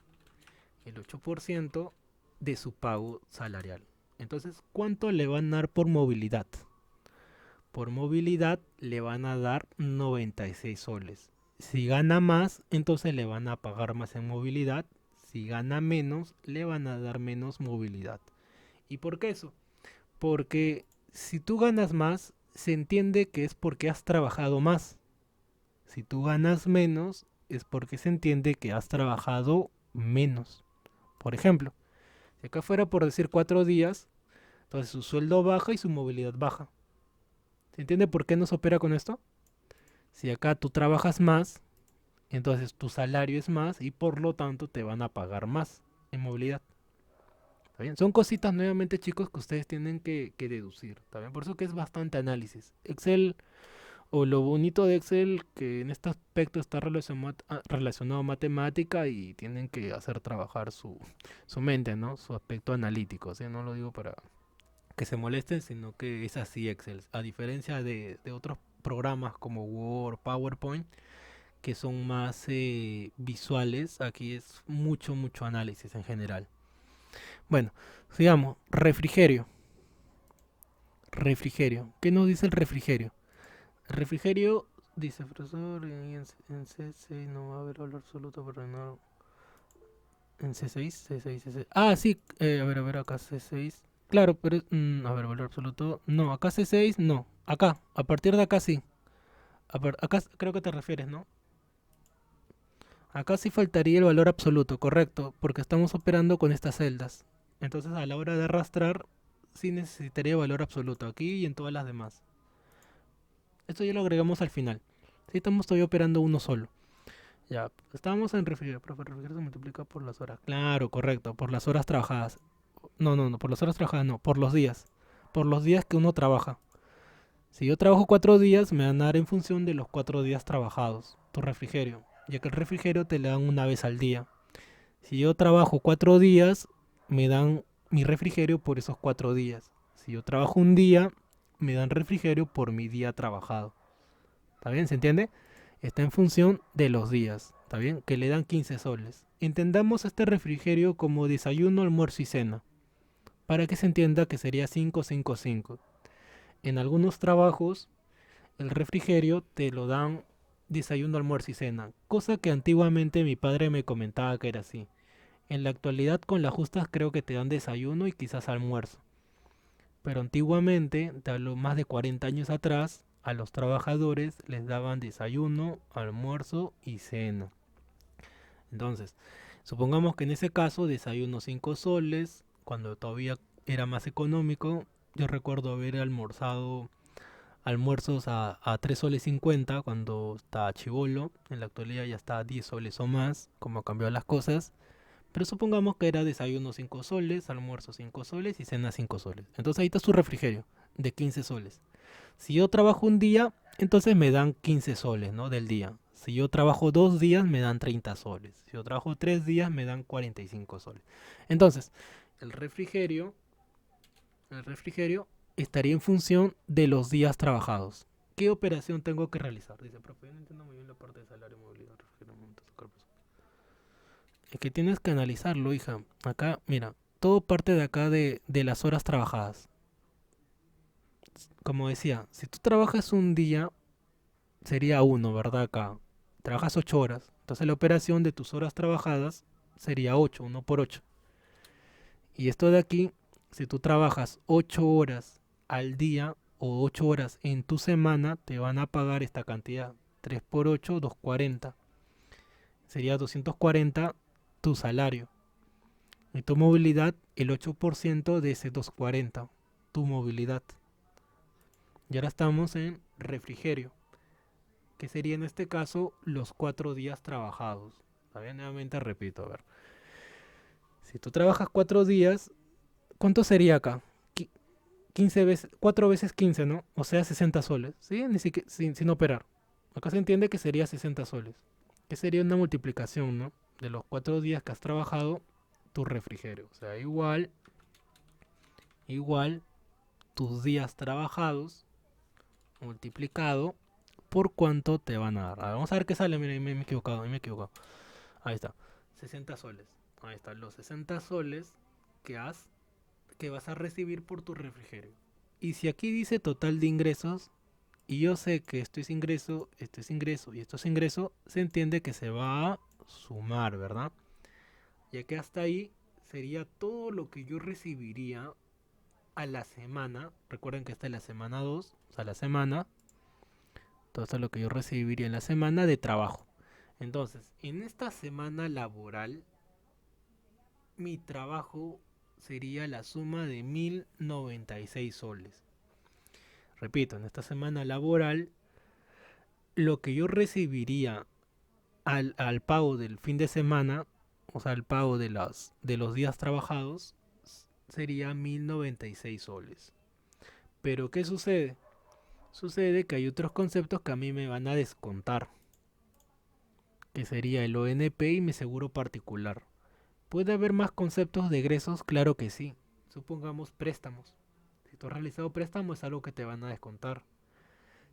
El 8% de su pago salarial. Entonces, ¿cuánto le van a dar por movilidad? Por movilidad le van a dar 96 soles. Si gana más, entonces le van a pagar más en movilidad. Si gana menos, le van a dar menos movilidad. ¿Y por qué eso? Porque si tú ganas más, se entiende que es porque has trabajado más. Si tú ganas menos, es porque se entiende que has trabajado menos. Por ejemplo, si acá fuera por decir 4 días, entonces su sueldo baja y su movilidad baja. ¿Se entiende por qué no se opera con esto? Si acá tú trabajas más, entonces tu salario es más y por lo tanto te van a pagar más en movilidad. ¿Está bien? Son cositas nuevamente, chicos, que ustedes tienen que deducir. ¿Está bien? Por eso que es bastante análisis. Excel, o lo bonito de Excel, que en este aspecto está relacionado a matemática y tienen que hacer trabajar su mente, ¿no? Su aspecto analítico. ¿Sí? No lo digo para que se molesten, sino que es así Excel. A diferencia de otros programas como Word, PowerPoint, que son más visuales, aquí es mucho, mucho análisis en general. Bueno, sigamos. Refrigerio. Refrigerio. ¿Qué nos dice el refrigerio? El refrigerio, dice profesor, en C6 no va a haber valor absoluto, pero no. En C6, C6, C6. Ah, sí, a ver, acá C6. Claro, pero, a ver, valor absoluto. No, acá C6, no. Acá, a partir de acá sí. Acá creo que te refieres, ¿no? Acá sí faltaría el valor absoluto, correcto, porque estamos operando con estas celdas. Entonces a la hora de arrastrar, sí necesitaría valor absoluto, aquí y en todas las demás. Esto ya lo agregamos al final. Sí, estamos todavía operando uno solo. Ya, estábamos en refrigerio, profe, el refrigerio se multiplica por las horas. Claro, correcto, por las horas trabajadas. No, no, no, por las horas trabajadas no, por los días. Por los días que uno trabaja. Si yo trabajo 4 días, me van a dar en función de los 4 días trabajados, tu refrigerio, ya que el refrigerio te le dan una vez al día. Si yo trabajo 4 días, me dan mi refrigerio por esos 4 días. Si yo trabajo un día, me dan refrigerio por mi día trabajado. ¿Está bien? ¿Se entiende? Está en función de los días. ¿Está bien? Que le dan 15 soles. Entendamos este refrigerio como desayuno, almuerzo y cena. Para que se entienda que sería 5, 5, 5. En algunos trabajos, el refrigerio te lo dan desayuno, almuerzo y cena. Cosa que antiguamente mi padre me comentaba que era así. En la actualidad con las justas creo que te dan desayuno y quizás almuerzo. Pero antiguamente, te hablo más de 40 años atrás, a los trabajadores les daban desayuno, almuerzo y cena. Entonces, supongamos que en ese caso desayuno 5 soles, cuando todavía era más económico. Yo recuerdo haber almorzado almuerzos a 3 soles 50 cuando estaba chivolo. En la actualidad ya está a 10 soles o más, como han cambiado las cosas. Pero supongamos que era desayuno 5 soles, almuerzo 5 soles y cena 5 soles. Entonces ahí está su refrigerio de 15 soles. Si yo trabajo un día, entonces me dan 15 soles, ¿no? Del día. Si yo trabajo 2 días, me dan 30 soles. Si yo trabajo 3 días, me dan 45 soles. Entonces, el refrigerio, el refrigerio estaría en función de los días trabajados. ¿Qué operación tengo que realizar? Dice, profe, yo no entiendo muy bien la parte de salario, movilidad, refrigerio, montos, cuerpos. Es que tienes que analizarlo, hija. Acá, mira, todo parte de acá de las horas trabajadas. Como decía, si tú trabajas un día, sería uno, ¿verdad? Acá. Trabajas 8 horas. Entonces la operación de tus horas trabajadas sería 8, 1 por 8. Y esto de aquí, si tú trabajas 8 horas al día o 8 horas en tu semana, te van a pagar esta cantidad. 3 por 8, 240. Sería 240 tu salario. Y tu movilidad, el 8% de ese 240. Tu movilidad. Y ahora estamos en refrigerio, que sería en este caso los 4 días trabajados. ¿Está bien? Nuevamente repito, a ver. Si tú trabajas 4 días, ¿cuánto sería acá? 15 veces, 4 veces 15, ¿no? O sea, 60 soles, ¿sí? Ni siquiera, sin operar. Acá se entiende que sería 60 soles. Que sería una multiplicación, ¿no? De los 4 días que has trabajado, tu refrigerio. O sea, igual, tus días trabajados multiplicado por cuánto te van a dar. A ver, vamos a ver qué sale. Mira, me he equivocado, me he equivocado. Ahí está. 60 soles. Ahí están los 60 soles que has que vas a recibir por tu refrigerio. Y si aquí dice total de ingresos, y yo sé que esto es ingreso y esto es ingreso, se entiende que se va a sumar, ¿verdad? Ya que hasta ahí sería todo lo que yo recibiría a la semana. Recuerden que esta es la semana 2, o sea, la semana. Todo esto es lo que yo recibiría en la semana de trabajo. Entonces, en esta semana laboral, mi trabajo sería la suma de 1096 soles. Repito, en esta semana laboral, lo que yo recibiría al pago del fin de semana, o sea, al pago de los días trabajados, sería 1096 soles. Pero ¿qué sucede? Sucede que hay otros conceptos que a mí me van a descontar, que sería el ONP y mi seguro particular. ¿Puede haber más conceptos de egresos? Claro que sí. Supongamos préstamos. Si tú has realizado préstamos es algo que te van a descontar.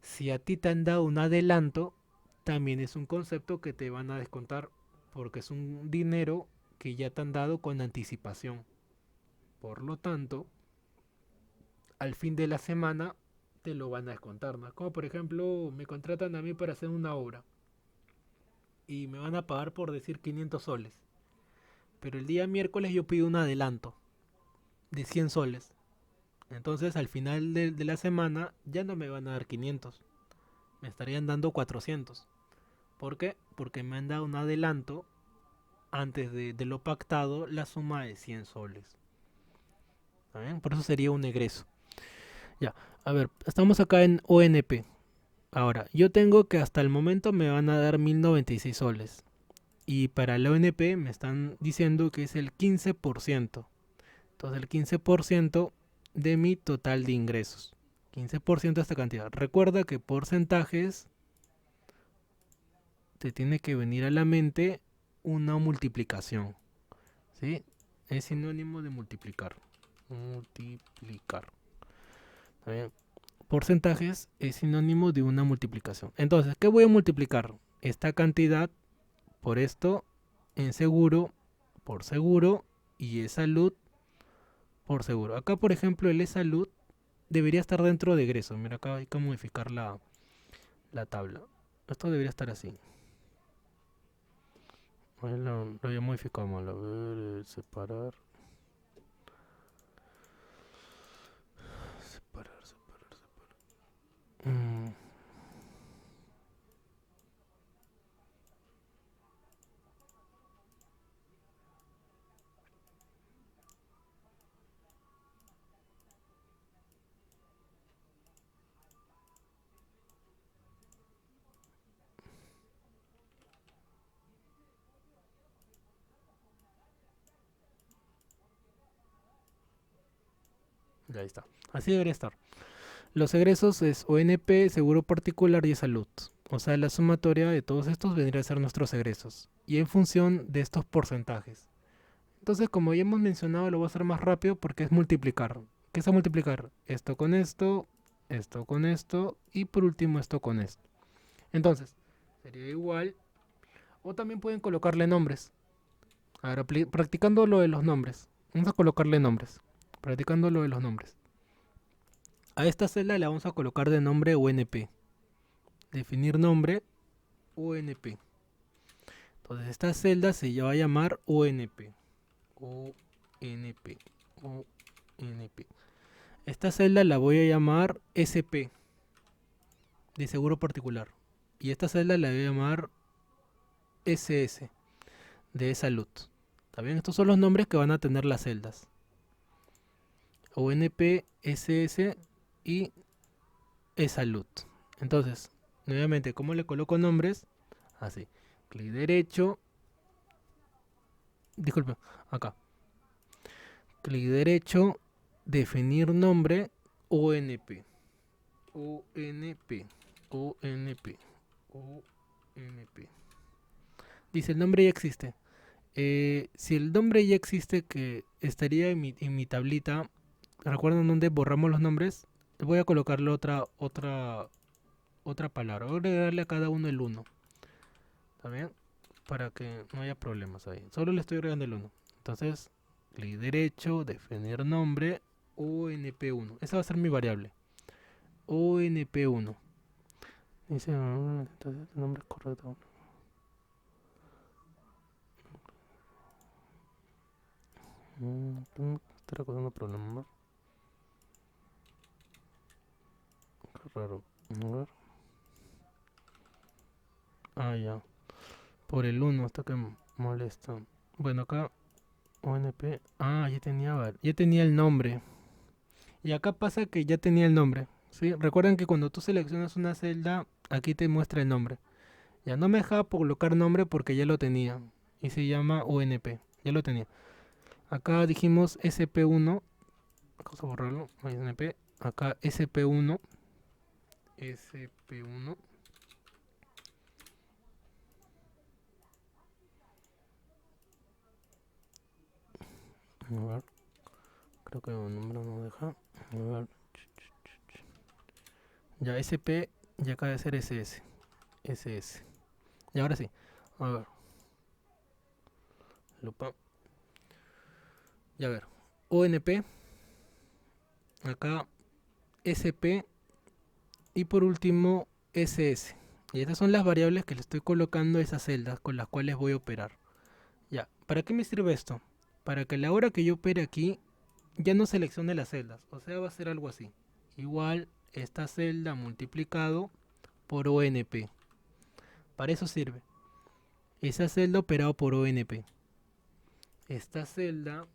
Si a ti te han dado un adelanto, también es un concepto que te van a descontar porque es un dinero que ya te han dado con anticipación. Por lo tanto, al fin de la semana te lo van a descontar, ¿no? Como por ejemplo, me contratan a mí para hacer una obra y me van a pagar por decir 500 soles. Pero el día miércoles yo pido un adelanto de 100 soles. Entonces al final de la semana ya no me van a dar 500, me estarían dando 400. ¿Por qué? Porque me han dado un adelanto antes de lo pactado, la suma de 100 soles. ¿Está bien? Por eso sería un egreso. Ya, a ver, estamos acá en ONP. Ahora, yo tengo que hasta el momento me van a dar 1096 soles. Y para la ONP me están diciendo que es el 15%. Entonces el 15% de mi total de ingresos. 15% de esta cantidad. Recuerda que porcentajes te tiene que venir a la mente una multiplicación. ¿Sí? Es sinónimo de multiplicar. Multiplicar. ¿Está bien? Porcentajes es sinónimo de una multiplicación. Entonces, ¿qué voy a multiplicar? Esta cantidad por esto en seguro, por seguro, y es salud por seguro. Acá, por ejemplo, el salud debería estar dentro de egreso. Mira, acá hay que modificar la tabla. Esto debería estar así. Lo voy a modificar mal. A ver, separar. Separar, separar, separar. Ya está. Así debería estar. Los egresos es ONP, seguro particular y salud. O sea, la sumatoria de todos estos vendría a ser nuestros egresos. Y en función de estos porcentajes. Entonces, como ya hemos mencionado, lo voy a hacer más rápido porque es multiplicar. ¿Qué es multiplicar? Esto con esto y por último esto con esto. Entonces, sería igual. O también pueden colocarle nombres. Ahora, practicando lo de los nombres. Vamos a colocarle nombres. Practicando lo de los nombres. A esta celda le vamos a colocar de nombre UNP. Definir nombre UNP. Entonces esta celda se va a llamar UNP. UNP. UNP. Esta celda la voy a llamar SP. De seguro particular. Y esta celda la voy a llamar SS. De salud. ¿Está bien? Estos son los nombres que van a tener las celdas. ONP, SS y salud. Entonces, nuevamente, ¿cómo le coloco nombres? Así. Clic derecho. Disculpe, acá. Clic derecho, definir nombre, ONP. ONP. ONP. ONP. Dice, el nombre ya existe. Si el nombre ya existe, que estaría en mi tablita, ¿recuerdan dónde borramos los nombres? Voy a colocarle otra palabra. Voy a agregarle a cada uno el 1. ¿Está bien? Para que no haya problemas ahí. Solo le estoy agregando el 1. Entonces, clic derecho, definir nombre, ONP1. Esa va a ser mi variable. ONP1. Dice, entonces el nombre es correcto. Está recordando problemas. Qué raro. A ver. Ah, ya. Por el 1 hasta que molesta. Bueno, acá ONP. Ah, ya tenía el nombre. Y acá pasa que ya tenía el nombre. ¿Sí? Recuerden que cuando tú seleccionas una celda, aquí te muestra el nombre. Ya no me dejaba colocar nombre porque ya lo tenía. Y se llama ONP. Ya lo tenía. Acá dijimos SP1. Vamos a borrarlo. ONP. Acá SP1. SP1. A ver. Creo que el número no deja. A ver. Ya SP. Ya acaba de ser SS. SS. Y ahora sí. A ver. Lupa. Ya a ver. ONP. Acá SP. Y por último SS. Y estas son las variables que le estoy colocando a esas celdas con las cuales voy a operar. Ya. ¿Para qué me sirve esto? Para que a la hora que yo opere aquí ya no seleccione las celdas. O sea, va a ser algo así. Igual esta celda multiplicado por ONP. Para eso sirve. Esa celda operado por ONP. Esta celda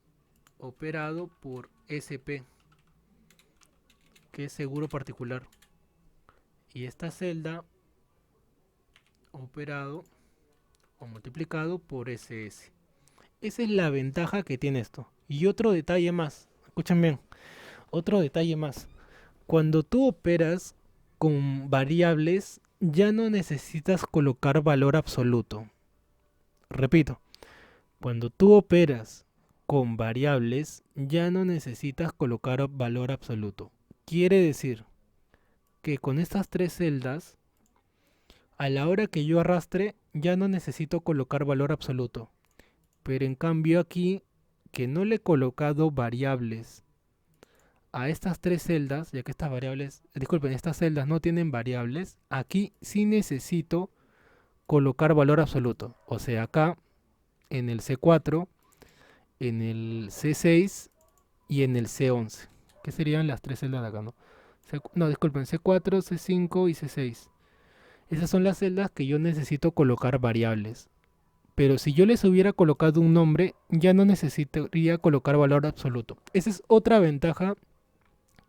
operado por SP, que es seguro particular. Y esta celda operado o multiplicado por SS. Esa es la ventaja que tiene esto. Y otro detalle más. Escuchen bien. Otro detalle más. Cuando tú operas con variables, ya no necesitas colocar valor absoluto. Repito, cuando tú operas con variables, ya no necesitas colocar valor absoluto. Quiere decir que con estas tres celdas, a la hora que yo arrastre, ya no necesito colocar valor absoluto. Pero en cambio aquí, que no le he colocado variables a estas tres celdas, ya que estas variables, disculpen, estas celdas no tienen variables, aquí sí necesito colocar valor absoluto. O sea, acá en el C4, en el C6 y en el C11, que serían las tres celdas de acá, ¿no? No, disculpen, C4, C5 y C6. Esas son las celdas que yo necesito colocar variables. Pero si yo les hubiera colocado un nombre, ya no necesitaría colocar valor absoluto. Esa es otra ventaja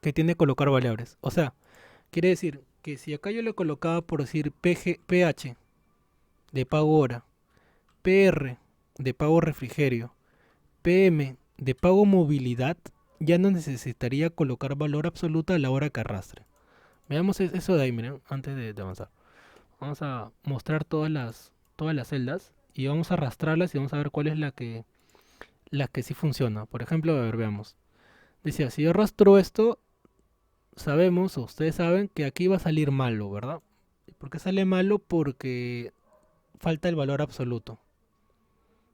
que tiene colocar variables. O sea, quiere decir que si acá yo le colocaba por decir PH de pago hora, PR de pago refrigerio, PM de pago movilidad, ya no necesitaría colocar valor absoluto a la hora que arrastre. Veamos eso de ahí, miren, antes de avanzar. Vamos a mostrar todas las celdas y vamos a arrastrarlas y vamos a ver cuál es la que sí funciona. Por ejemplo, a ver, veamos. Decía, si yo arrastro esto, sabemos, o ustedes saben, que aquí va a salir malo, ¿verdad? ¿Por qué sale malo? Porque falta el valor absoluto.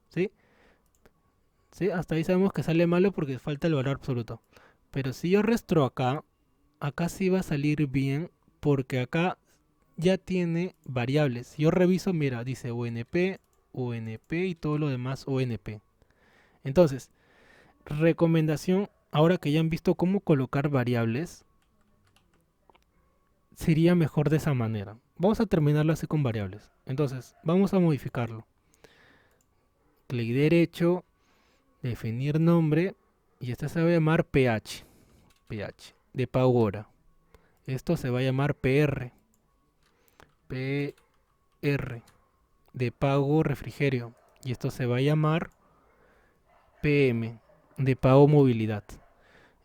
¿Sí? ¿Sí? Hasta ahí sabemos que sale malo porque falta el valor absoluto. Pero si yo arrastro acá sí va a salir bien porque acá ya tiene variables. Si yo reviso, mira, dice ONP, ONP y todo lo demás ONP. Entonces, recomendación, ahora que ya han visto cómo colocar variables, sería mejor de esa manera. Vamos a terminarlo así con variables. Entonces, vamos a modificarlo. Clic derecho, definir nombre, y este se va a llamar pH. pH, de pago hora. Esto se va a llamar PR. PR, de pago refrigerio. Y esto se va a llamar PM, de pago movilidad.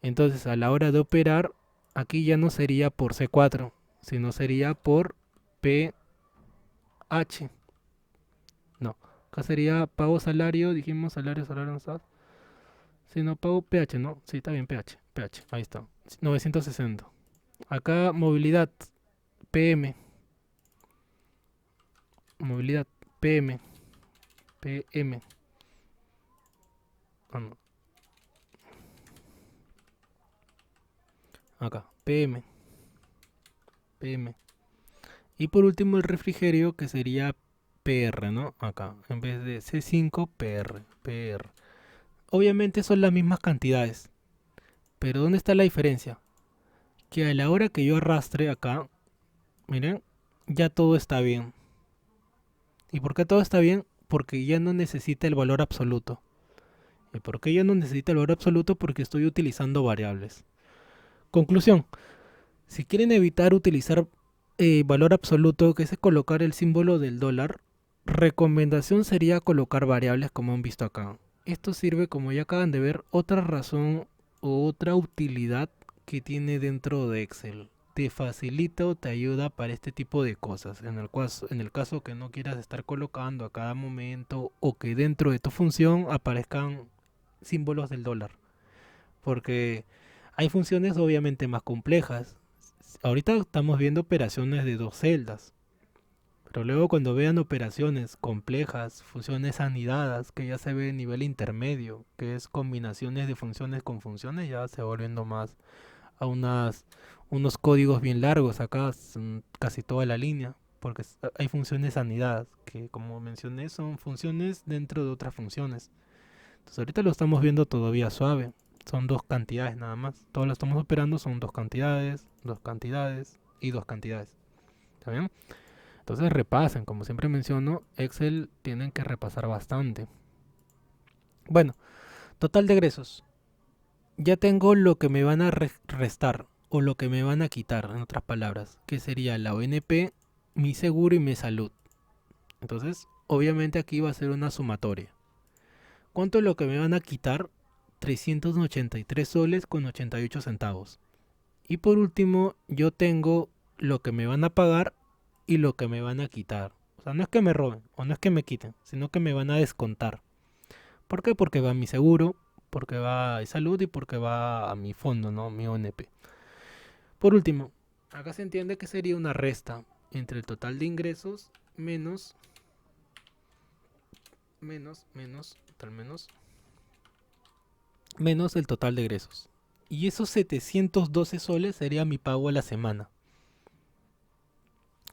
Entonces, a la hora de operar, aquí ya no sería por C4, sino sería por PH. No, acá sería pago salario, dijimos salario, salario, no está. Si no, pago PH, ¿no? Sí, está bien, PH, ahí está. 960. Acá movilidad, PM, movilidad, PM, PM. Ah, no, acá, PM. Y por último el refrigerio que sería PR, ¿no? Acá, en vez de C5, PR. Obviamente son las mismas cantidades, pero ¿dónde está la diferencia? Que a la hora que yo arrastre acá, miren, ya todo está bien. ¿Y por qué todo está bien? Porque ya no necesita el valor absoluto. ¿Y por qué ya no necesita el valor absoluto? Porque estoy utilizando variables. Conclusión, si quieren evitar utilizar valor absoluto, que es colocar el símbolo del dólar, recomendación sería colocar variables como han visto acá. Esto sirve, como ya acaban de ver, otra razón o otra utilidad que tiene dentro de Excel. Te facilita o te ayuda para este tipo de cosas. En el caso que no quieras estar colocando a cada momento o que dentro de tu función aparezcan símbolos del dólar. Porque hay funciones obviamente más complejas. Ahorita estamos viendo operaciones de dos celdas. Pero luego cuando vean operaciones complejas, funciones anidadas, que ya se ve a nivel intermedio, que es combinaciones de funciones con funciones, ya se va volviendo más a unos códigos bien largos acá, casi toda la línea, porque hay funciones anidadas, que como mencioné son funciones dentro de otras funciones. Entonces ahorita lo estamos viendo todavía suave, son dos cantidades nada más. Todo lo estamos operando son dos cantidades y dos cantidades. ¿Está bien? Entonces repasen, como siempre menciono, Excel tienen que repasar bastante. Bueno, total de egresos. Ya tengo lo que me van a restar o lo que me van a quitar, en otras palabras, que sería la ONP, mi seguro y mi salud. Entonces, obviamente aquí va a ser una sumatoria. ¿Cuánto es lo que me van a quitar? 383 soles con 88 centavos. Y por último, yo tengo lo que me van a pagar y lo que me van a quitar. O sea, no es que me roben o no es que me quiten, sino que me van a descontar. ¿Por qué? Porque va a mi seguro, porque va a salud y porque va a mi fondo, ¿no? Mi ONP. Por último, acá se entiende que sería una resta entre el total de ingresos menos el total de egresos. Y esos 712 soles sería mi pago a la semana.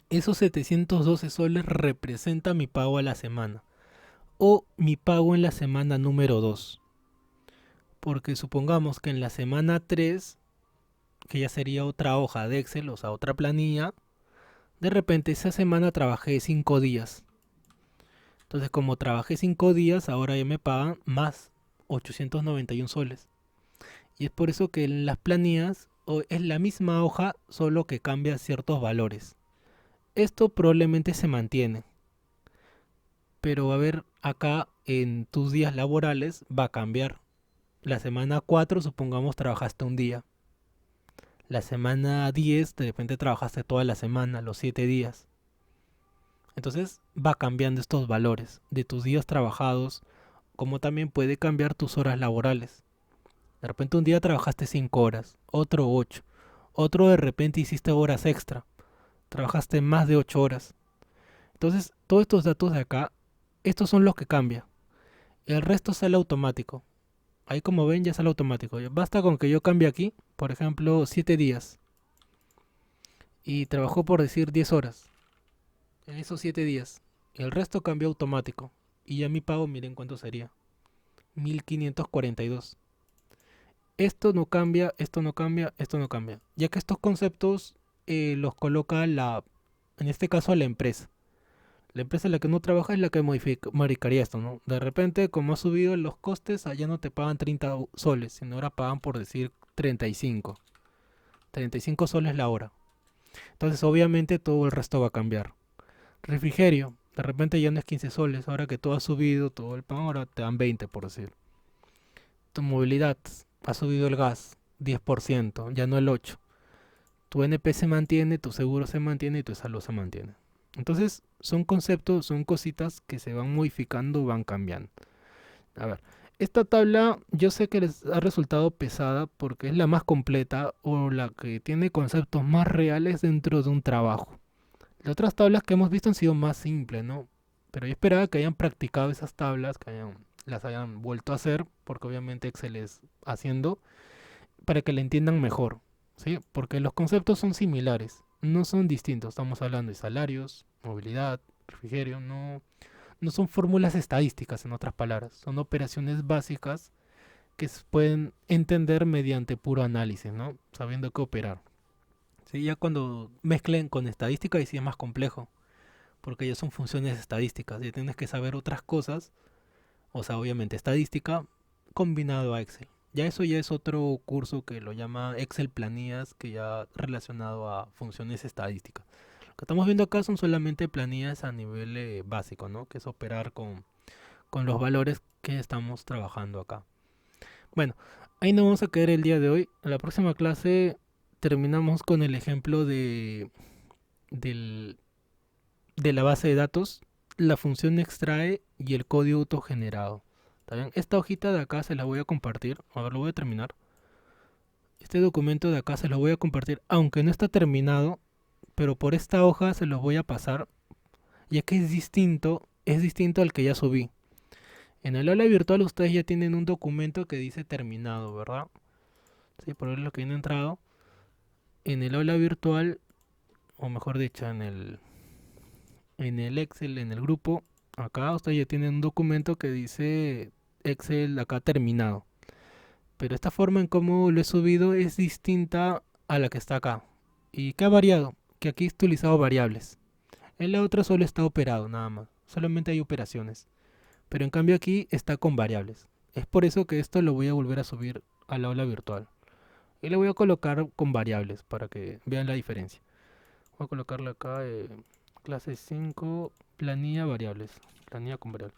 Esos 712 soles representan mi pago a la semana. O mi pago en la semana número 2. Porque supongamos que en la semana 3, que ya sería otra hoja de Excel, o sea, otra planilla, de repente esa semana trabajé 5 días. Entonces, como trabajé 5 días, ahora ya me pagan más 891 soles. Y es por eso que en las planillas es la misma hoja, solo que cambia ciertos valores. Esto probablemente se mantiene, pero va a ver acá en tus días laborales va a cambiar. La semana 4 supongamos, trabajaste un día. La semana 10 de repente trabajaste toda la semana, los 7 días. Entonces va cambiando estos valores de tus días trabajados, como también puede cambiar tus horas laborales. De repente un día trabajaste 5 horas, otro 8, otro de repente hiciste horas extra, trabajaste más de 8 horas. Entonces todos estos datos de acá, estos son los que cambian. El resto sale automático. Ahí como ven ya sale automático. Basta con que yo cambie aquí, por ejemplo, 7 días. Y trabajó por decir 10 horas en esos 7 días. El resto cambió automático. Y ya mi pago, miren cuánto sería. 1542. Esto no cambia, esto no cambia, esto no cambia. Ya que estos conceptos los coloca en este caso la empresa. La empresa en la que no trabaja es la que modificaría esto, ¿no? De repente, como ha subido los costes, allá no te pagan 30 soles, sino ahora pagan por decir 35. 35 soles la hora. Entonces, obviamente, todo el resto va a cambiar. Refrigerio, de repente ya no es 15 soles, ahora que todo ha subido, todo el pan, ahora te dan 20 por decir. Tu movilidad, ha subido el gas, 10%, ya no el 8%. Tu NP se mantiene, tu seguro se mantiene y tu salud se mantiene. Entonces, son conceptos, son cositas que se van modificando, van cambiando. A ver, esta tabla yo sé que les ha resultado pesada porque es la más completa o la que tiene conceptos más reales dentro de un trabajo. Las otras tablas que hemos visto han sido más simples, ¿no? Pero yo esperaba que hayan practicado esas tablas, las hayan vuelto a hacer, porque obviamente Excel es haciendo, para que la entiendan mejor, ¿sí? Porque los conceptos son similares, no son distintos. Estamos hablando de salarios, movilidad, refrigerio, no son fórmulas estadísticas, en otras palabras, son operaciones básicas que se pueden entender mediante puro análisis, ¿no? Sabiendo qué operar. Sí, ya cuando mezclen con estadística, ahí sí es más complejo, porque ya son funciones estadísticas, y tienes que saber otras cosas, o sea, obviamente estadística combinado a Excel. Ya eso ya es otro curso que lo llama Excel Planillas, que ya relacionado a funciones estadísticas. Lo que estamos viendo acá son solamente planillas a nivel básico, ¿no? Que es operar con los valores que estamos trabajando acá. Bueno, ahí nos vamos a quedar el día de hoy. En la próxima clase terminamos con el ejemplo del- de la base de datos, la función extrae y el código autogenerado. ¿Está bien? Esta hojita de acá se la voy a compartir. A ver, lo voy a terminar. Este documento de acá se lo voy a compartir, aunque no está terminado, pero por esta hoja se los voy a pasar, ya que es distinto al que ya subí. En el aula virtual ustedes ya tienen un documento que dice terminado, ¿verdad? Sí, por lo que han entrado. En el aula virtual, o mejor dicho, en el Excel, en el grupo, acá ustedes ya tienen un documento que dice Excel acá terminado. Pero esta forma en cómo lo he subido es distinta a la que está acá. ¿Y qué ha variado? Que aquí he utilizado variables. En la otra solo está operado, nada más. Solamente hay operaciones. Pero en cambio aquí está con variables. Es por eso que esto lo voy a volver a subir al aula virtual. Y le voy a colocar con variables para que vean la diferencia. Voy a colocarle acá clase 5, planilla variables. Planilla con variables.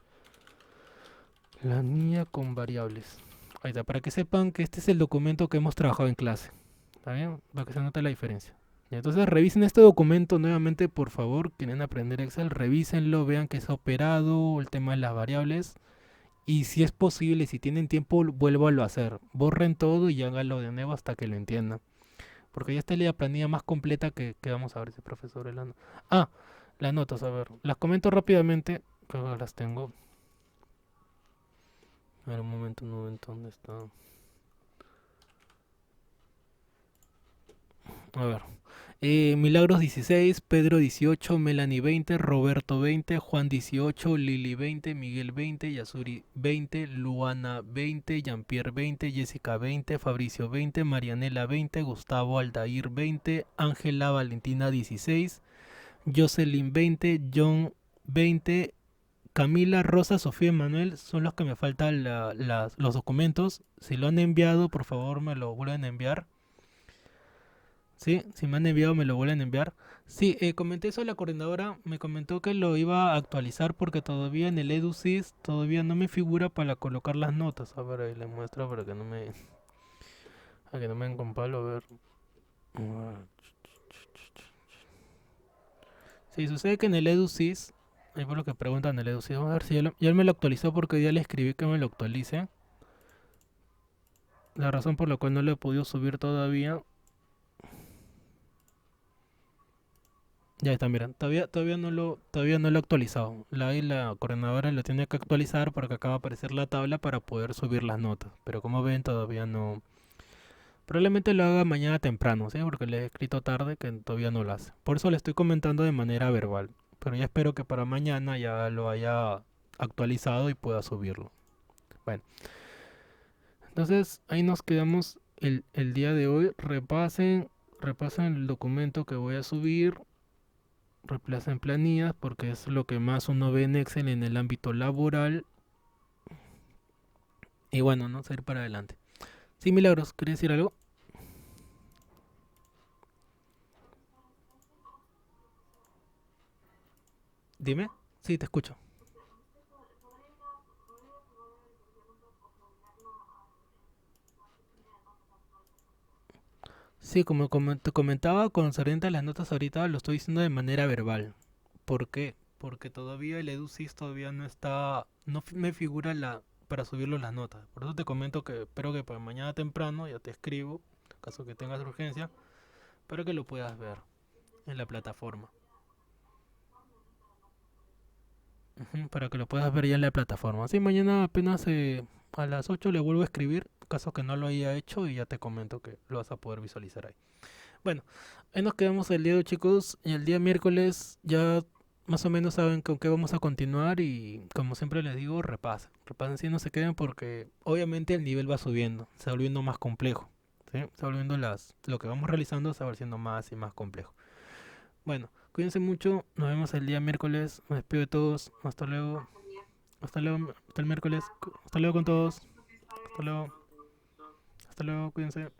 Planilla con variables. Ahí está, para que sepan que este es el documento que hemos trabajado en clase. ¿Está bien? Para que se note la diferencia. Y entonces revisen este documento nuevamente, por favor. Quieren aprender Excel, revísenlo, vean que es operado, el tema de las variables. Y si es posible, si tienen tiempo, vuélvanlo a hacer. Borren todo y háganlo de nuevo hasta que lo entiendan. Porque ya está la planilla más completa que vamos a ver ese profesor. Ah, las notas, a ver. Las comento rápidamente. Creo que las tengo. A ver, un momento, ¿dónde está? A ver. Milagros 16, Pedro 18, Melanie 20, Roberto 20, Juan 18, Lili 20, Miguel 20, Yasuri 20, Luana 20, Jean-Pierre 20, Jessica 20, Fabricio 20, Marianela 20, Gustavo Aldair 20, Ángela Valentina 16, Jocelyn 20, John 20, Camila, Rosa, Sofía y Manuel son los que me faltan los documentos. Si lo han enviado, por favor me lo vuelven a enviar. Sí, si me han enviado me lo vuelven a enviar. Sí, comenté eso a la coordinadora, me comentó que lo iba a actualizar porque todavía en el EduSys todavía no me figura para colocar las notas. A ver, ahí le muestro para que no me, a que no me den con palo, a ver. Sí, sucede que en el EduSys, ahí por lo que preguntan en el EduSys, vamos a ver si ya él me lo actualizó porque ya le escribí que me lo actualice. La razón por la cual no lo he podido subir todavía. Ya está, miren, todavía no lo he actualizado. La coordinadora lo tiene que actualizar porque acaba de aparecer la tabla para poder subir las notas. Pero como ven, todavía no. Probablemente lo haga mañana temprano, ¿sí? Porque le he escrito tarde que todavía no lo hace. Por eso le estoy comentando de manera verbal. Pero ya espero que para mañana ya lo haya actualizado y pueda subirlo. Bueno, entonces ahí nos quedamos el día de hoy. Repasen el documento que voy a subir. Reemplacen planillas porque es lo que más uno ve en Excel en el ámbito laboral. Y bueno, no seguir para adelante. Sí, Milagros, ¿querías decir algo? Dime. Sí, te escucho. Sí, como te comentaba concerniente a las notas ahorita, lo estoy diciendo de manera verbal. ¿Por qué? Porque todavía el EduSys todavía no está, no me figura para subirlo las notas. Por eso te comento que espero que para mañana temprano ya te escribo, en caso que tengas urgencia, para que lo puedas ver en la plataforma. Ujú, para que lo puedas ver ya en la plataforma. Así mañana apenas a las 8 le vuelvo a escribir, caso que no lo haya hecho y ya te comento que lo vas a poder visualizar ahí. Bueno, ahí nos quedamos el día de hoy, chicos, y el día miércoles ya más o menos saben con qué vamos a continuar y como siempre les digo, repasen. Repasen si no se queden porque obviamente el nivel va subiendo, se va volviendo más complejo. ¿Sí? Se va volviendo lo que vamos realizando se va haciendo más y más complejo. Bueno, cuídense mucho, nos vemos el día miércoles, me despido de todos, hasta luego. Hasta el miércoles. Hasta luego, hasta el miércoles. Chao. Hasta luego con Cuídate todos. mucho, que está Hasta bien. luego. Hasta luego, cuídense.